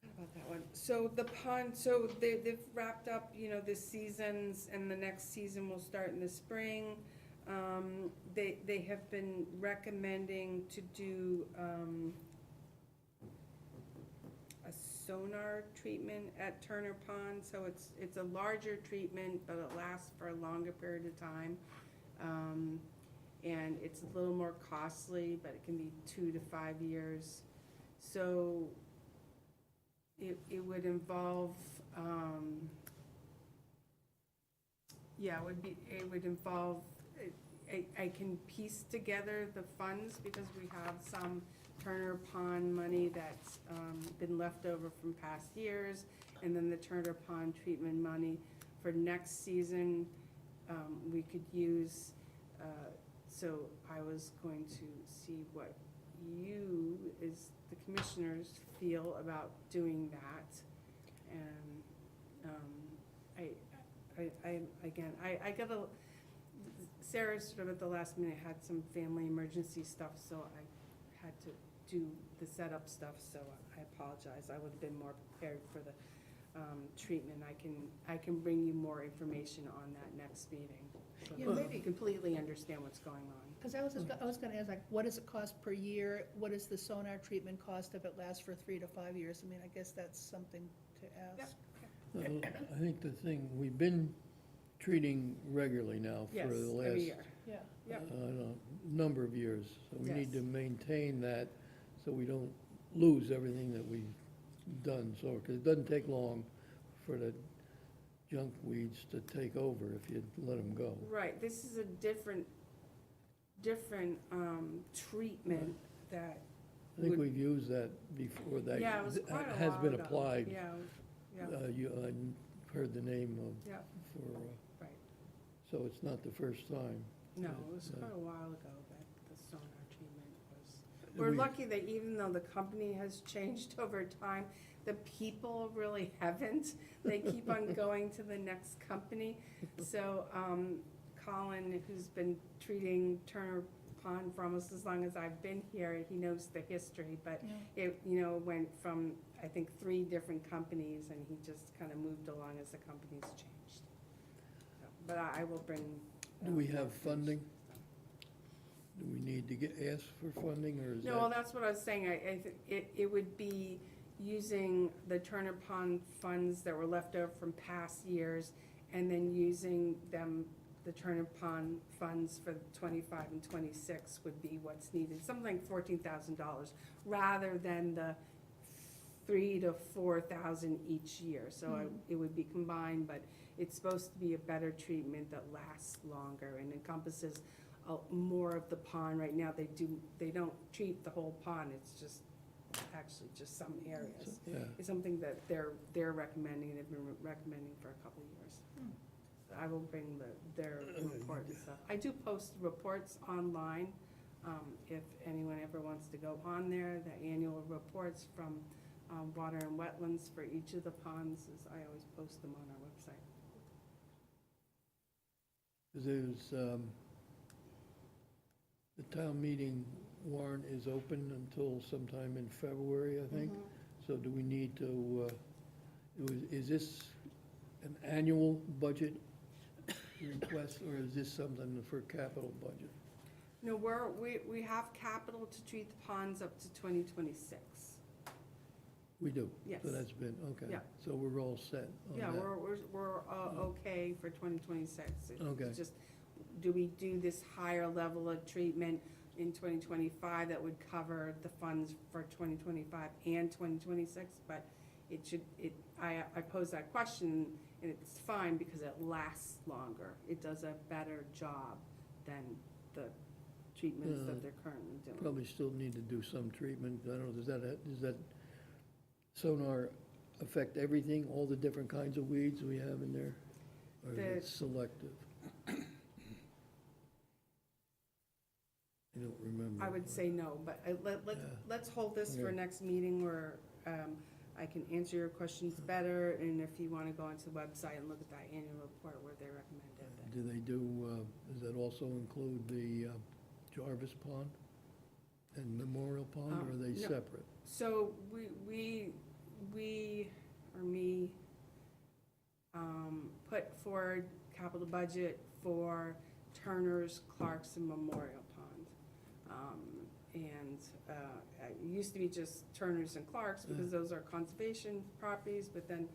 [SPEAKER 2] what about that one? So the pond, so they've wrapped up, this season's, and the next season will start in the spring. They have been recommending to do, a sonar treatment at Turner Pond, so it's a larger treatment, but it lasts for a longer period of time. And it's a little more costly, but it can be 2 to 5 years. So it would involve, it would involve, I can piece together the funds because we have some Turner Pond money that's been left over from past years, and then the Turner Pond treatment money for next season, we could use. So I was going to see what you, as the commissioners, feel about doing that. And I got Sarah sort of at the last minute had some family emergency stuff, so I had to do the setup stuff, so I apologize. I would have been more prepared for the treatment. I can bring you more information on that next meeting. So
[SPEAKER 3] Yeah,
[SPEAKER 2] that
[SPEAKER 3] maybe-
[SPEAKER 2] you completely understand what's going on.
[SPEAKER 3] Because I was gonna ask, like, what does it cost per year? What is the sonar treatment cost if it lasts for 3 to 5 years? I mean, I guess that's something to ask.
[SPEAKER 1] I think the thing, we've been treating regularly now for
[SPEAKER 2] Yes,
[SPEAKER 1] the
[SPEAKER 2] every
[SPEAKER 1] last
[SPEAKER 2] year. Yep.
[SPEAKER 1] number of years. So we need to
[SPEAKER 2] Yes.
[SPEAKER 1] maintain that so we don't lose everything that we've done. So, because it doesn't take long for the junk weeds to take over if you let them go.
[SPEAKER 2] Right, this is a different treatment that,
[SPEAKER 1] I think
[SPEAKER 2] Would-
[SPEAKER 1] we've used that before, that
[SPEAKER 2] yeah, it was quite a
[SPEAKER 1] has
[SPEAKER 2] while
[SPEAKER 1] been
[SPEAKER 2] ago.
[SPEAKER 1] applied.
[SPEAKER 2] Yeah, yeah,
[SPEAKER 1] I heard the name of,
[SPEAKER 2] yeah,
[SPEAKER 1] for,
[SPEAKER 2] right.
[SPEAKER 1] so it's not the first time.
[SPEAKER 2] No, it was
[SPEAKER 1] Yeah.
[SPEAKER 2] quite a while ago that the sonar treatment was.
[SPEAKER 1] Do
[SPEAKER 2] We're
[SPEAKER 1] we-
[SPEAKER 2] lucky that even though the company has changed over time, the people really haven't. They keep on going to the next company. So, Colin, who's been treating Turner Pond for almost as long as I've been here, he knows the history, but it, went from, I think, 3 different companies, and he just kind of moved along as the companies changed. So, but I will bring.
[SPEAKER 1] Do we
[SPEAKER 2] more
[SPEAKER 1] have
[SPEAKER 2] information.
[SPEAKER 1] funding? Do we need to ask for funding, or is
[SPEAKER 2] No, well,
[SPEAKER 1] that?
[SPEAKER 2] that's what I was saying. I think it would be using the Turner Pond funds that were left over from past years, and then using them, the Turner Pond funds for 25 and 26 would be what's needed, something like $14,000, rather than the 3,000 to 4,000 each year. So it would be combined, but it's supposed to be a better treatment that lasts longer and encompasses more of the pond. Right now, they don't treat the whole pond, it's just, actually just some areas.
[SPEAKER 1] Yeah,
[SPEAKER 2] It's something that they're recommending, and they've been recommending for a couple of years. So I will bring their report and stuff. I do post reports online, if anyone ever wants to go on there, the annual reports from Water and Wetlands for each of the ponds, I always post them on our website.
[SPEAKER 1] there's, the town meeting warrant is open until sometime in February, I think. So do we need to, is this an annual budget request, or is this something for capital budget?
[SPEAKER 2] No, we have capital to treat the ponds up to 2026.
[SPEAKER 1] We do?
[SPEAKER 2] Yes.
[SPEAKER 1] So that's been, okay.
[SPEAKER 2] Yeah.
[SPEAKER 1] So we're all set on
[SPEAKER 2] Yeah,
[SPEAKER 1] that?
[SPEAKER 2] we're okay for 2026.
[SPEAKER 1] Okay.
[SPEAKER 2] It's just, do we do this higher level of treatment in 2025 that would cover the funds for 2025 and 2026? But I pose that question, and it's fine because it lasts longer. It does a better job than the treatments that they're currently doing.
[SPEAKER 1] Probably still need to do some treatment. I don't know, does that sonar affect everything, all the different kinds of weeds we have in there? Or is it
[SPEAKER 2] The-
[SPEAKER 1] selective? I don't remember.
[SPEAKER 2] I would say no, but let's hold this for
[SPEAKER 1] Okay.
[SPEAKER 2] next meeting where I can answer your questions better, and if you want to go onto the website and look at that annual report where they recommended it.
[SPEAKER 1] Do they do, does that also include the Jarvis Pond and Memorial Pond, or are they
[SPEAKER 2] No.
[SPEAKER 1] separate?
[SPEAKER 2] So we, or me, put forward capital budget for Turner's, Clark's, and Memorial Pond. It used to be just Turner's and Clark's because those are conservation properties, but then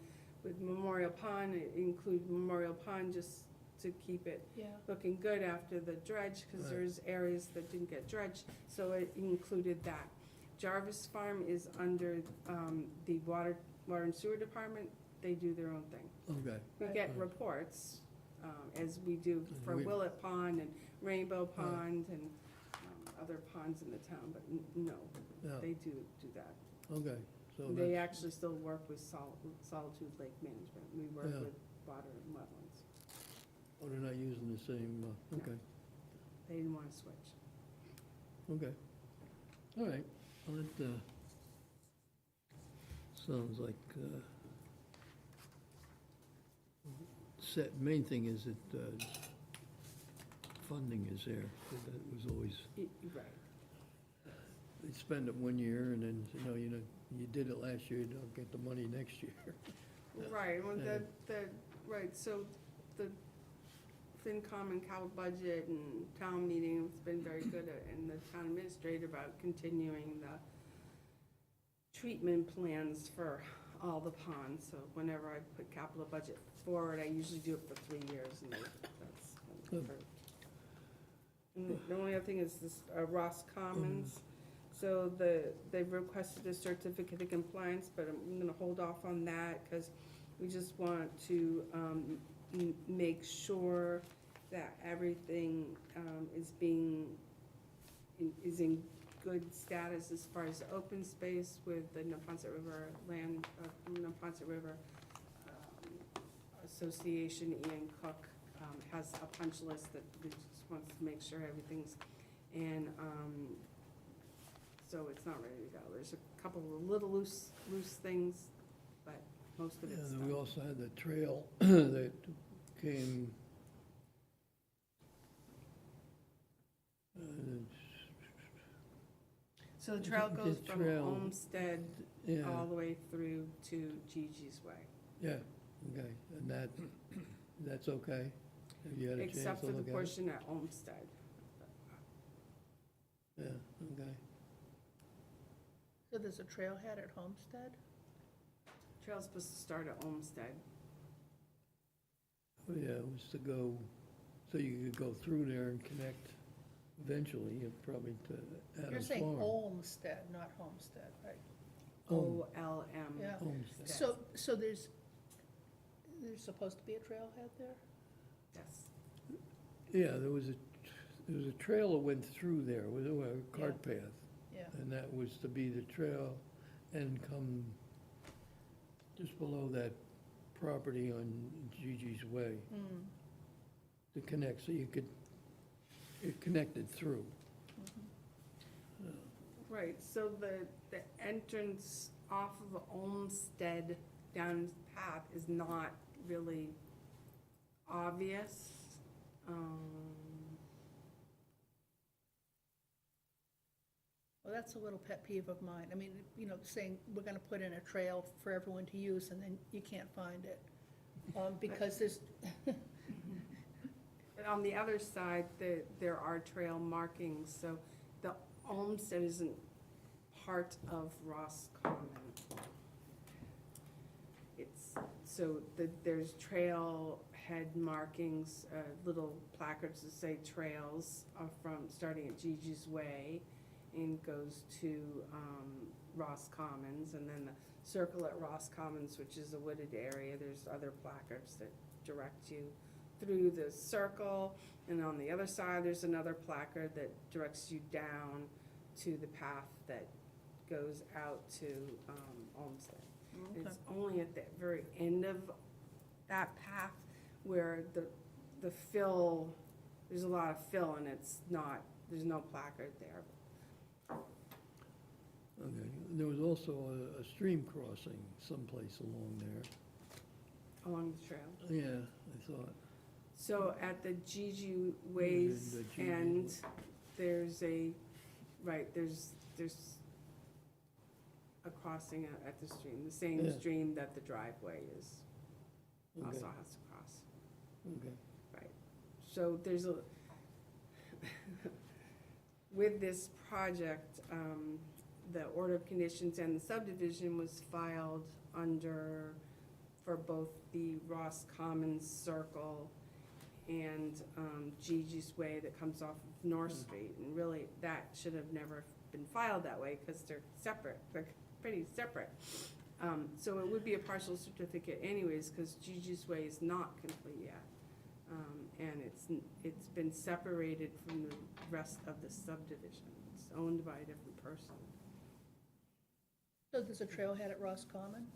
[SPEAKER 2] with Memorial Pond, it included Memorial Pond just to keep it
[SPEAKER 3] Yeah.
[SPEAKER 2] looking good after the dredge, because
[SPEAKER 1] Right.
[SPEAKER 2] there's areas that didn't get dredged, so it included that. Jarvis Farm is under the Water and Sewer Department. They do their own thing.
[SPEAKER 1] Okay,
[SPEAKER 2] We get reports, as we do for
[SPEAKER 1] We-
[SPEAKER 2] Willett Pond and Rainbow Pond and other ponds in the town, but no,
[SPEAKER 1] yeah,
[SPEAKER 2] they do that.
[SPEAKER 1] okay. So
[SPEAKER 2] They
[SPEAKER 1] that's,
[SPEAKER 2] actually still work with Solitude Lake Management. We work
[SPEAKER 1] Yeah.
[SPEAKER 2] with Water and Wetlands.
[SPEAKER 1] oh, they're not using the same, okay,
[SPEAKER 2] They didn't want to switch.
[SPEAKER 1] okay. All right, well, that sounds like, main thing is that funding is there. That was always,
[SPEAKER 2] Right.
[SPEAKER 1] they spend it one year, and then, you did it last year, you don't get the money next year.
[SPEAKER 2] Right, well,
[SPEAKER 1] Yeah.
[SPEAKER 2] right, so the FinCom and Cal Budget and town meeting has been very good and the town administrator about continuing the treatment plans for all the ponds, so whenever I put capital budget forward, I usually do it for 3 years, and that's.
[SPEAKER 1] Good.
[SPEAKER 2] And the only other thing is this, Ross Commons. So they've requested a certificate of compliance, but I'm gonna hold off on that, because we just want to, make sure that everything, is in good status as far as open space with the Neponset River land, Neponset River Association. Ian Cook has a punch list that he just wants to make sure everything's, and so it's not ready to go. There's a couple of little loose things, but most of
[SPEAKER 1] Yeah,
[SPEAKER 2] it's
[SPEAKER 1] and we
[SPEAKER 2] done.
[SPEAKER 1] also had the trail that came,
[SPEAKER 2] So the trail
[SPEAKER 1] the
[SPEAKER 2] goes from
[SPEAKER 1] trail-
[SPEAKER 2] Olmsted
[SPEAKER 1] yeah,
[SPEAKER 2] all the way through to Gigi's Way.
[SPEAKER 1] yeah, okay, and that's okay? Have you had a chance
[SPEAKER 2] Except
[SPEAKER 1] to
[SPEAKER 2] for the
[SPEAKER 1] look at it?
[SPEAKER 2] portion at Olmsted.
[SPEAKER 1] Yeah, okay.
[SPEAKER 3] So there's a trailhead at Homestead?
[SPEAKER 2] Trail's supposed to start at Olmsted.
[SPEAKER 1] Oh, yeah, it was to go, so you could go through there and connect eventually, probably to
[SPEAKER 3] You're
[SPEAKER 1] Adams
[SPEAKER 3] saying
[SPEAKER 1] Farm.
[SPEAKER 3] Olmsted, not Homestead, right?
[SPEAKER 2] OLM.
[SPEAKER 3] Yeah.
[SPEAKER 1] Homestead.
[SPEAKER 3] So there's supposed to be a trailhead there?
[SPEAKER 2] Yes.
[SPEAKER 1] Yeah, there was a trail that went through there, with a cart path,
[SPEAKER 3] Yeah.
[SPEAKER 1] and that was to be the trail and come just below that property on Gigi's Way
[SPEAKER 3] Mm.
[SPEAKER 1] to connect, so it connected through.
[SPEAKER 2] Right, so the entrance off of Olmsted down his path is not really obvious.
[SPEAKER 3] Well, that's a little pet peeve of mine. I mean, saying we're gonna put in a trail for everyone to use, and then you can't find it. Because there's,
[SPEAKER 2] But on the other side, there are trail markings, so the Olmsted isn't part of Ross Common. There's trailhead markings, little placards that say trails starting at Gigi's Way and goes to Ross Commons, and then the circle at Ross Commons, which is a wooded area. There's other placards that direct you through the circle, and on the other side, there's another placard that directs you down to the path that goes out to Olmsted. It's only at the very end of that path where the fill, there's a lot of fill, and there's no placard there.
[SPEAKER 1] Okay, there was also a stream crossing someplace along there.
[SPEAKER 2] Along the trail.
[SPEAKER 1] Yeah, I thought.
[SPEAKER 2] So at the Gigi Ways
[SPEAKER 1] The Gigi
[SPEAKER 2] end, there's a crossing at the stream, the same
[SPEAKER 1] Yeah.
[SPEAKER 2] stream that the driveway is, also
[SPEAKER 1] Okay,
[SPEAKER 2] has to cross.
[SPEAKER 1] okay.
[SPEAKER 2] Right, so there's with this project, the order of conditions and the subdivision was filed for both the Ross Commons Circle and Gigi's Way that comes off of North Street. And really, that should have never been filed that way, because they're separate, they're pretty separate. So it would be a partial certificate anyways, because Gigi's Way is not complete yet. And it's been separated from the rest of the subdivision. It's owned by a different person.
[SPEAKER 3] so there's a trailhead at Ross Common?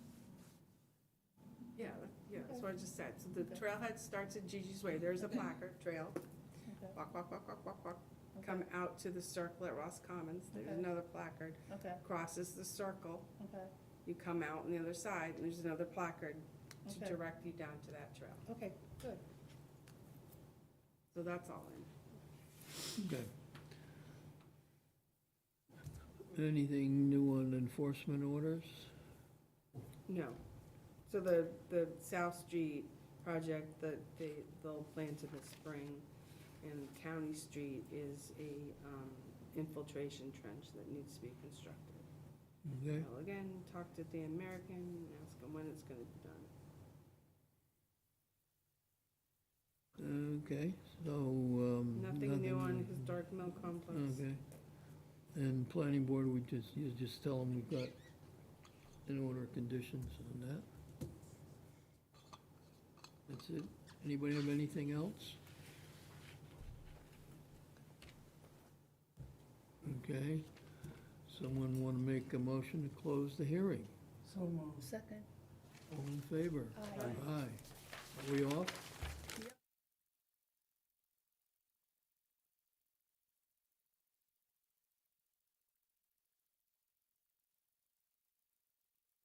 [SPEAKER 2] Yeah, that's what I just said. So the trailhead starts at Gigi's Way. There's a placard, trail.
[SPEAKER 3] Okay,
[SPEAKER 2] Walk, walk, walk, walk, walk, walk. Come out to the circle at Ross Commons. There's
[SPEAKER 3] Okay.
[SPEAKER 2] another placard.
[SPEAKER 3] okay,
[SPEAKER 2] Crosses the circle.
[SPEAKER 3] okay,
[SPEAKER 2] You come out on the other side, and there's another placard to
[SPEAKER 3] Okay.
[SPEAKER 2] direct you down to that trail.
[SPEAKER 3] okay, good.
[SPEAKER 2] So that's all in.
[SPEAKER 1] Okay. Anything new on enforcement orders?
[SPEAKER 2] No. So the South Street project that they'll plant in the spring, and County Street is a infiltration trench that needs to be constructed.
[SPEAKER 1] Okay,
[SPEAKER 2] Well, again, talk to Dan American, ask him when it's gonna be done.
[SPEAKER 1] okay, so,
[SPEAKER 2] Nothing new on Historic Mill Complex.
[SPEAKER 1] Okay. And planning board, you just tell them we've got an order of conditions on that. That's it. Anybody have anything else? Okay. Someone want to make a motion to close the hearing?
[SPEAKER 8] So moved.
[SPEAKER 3] Second.
[SPEAKER 1] All in favor?
[SPEAKER 3] Aye.
[SPEAKER 1] Aye. Are we off?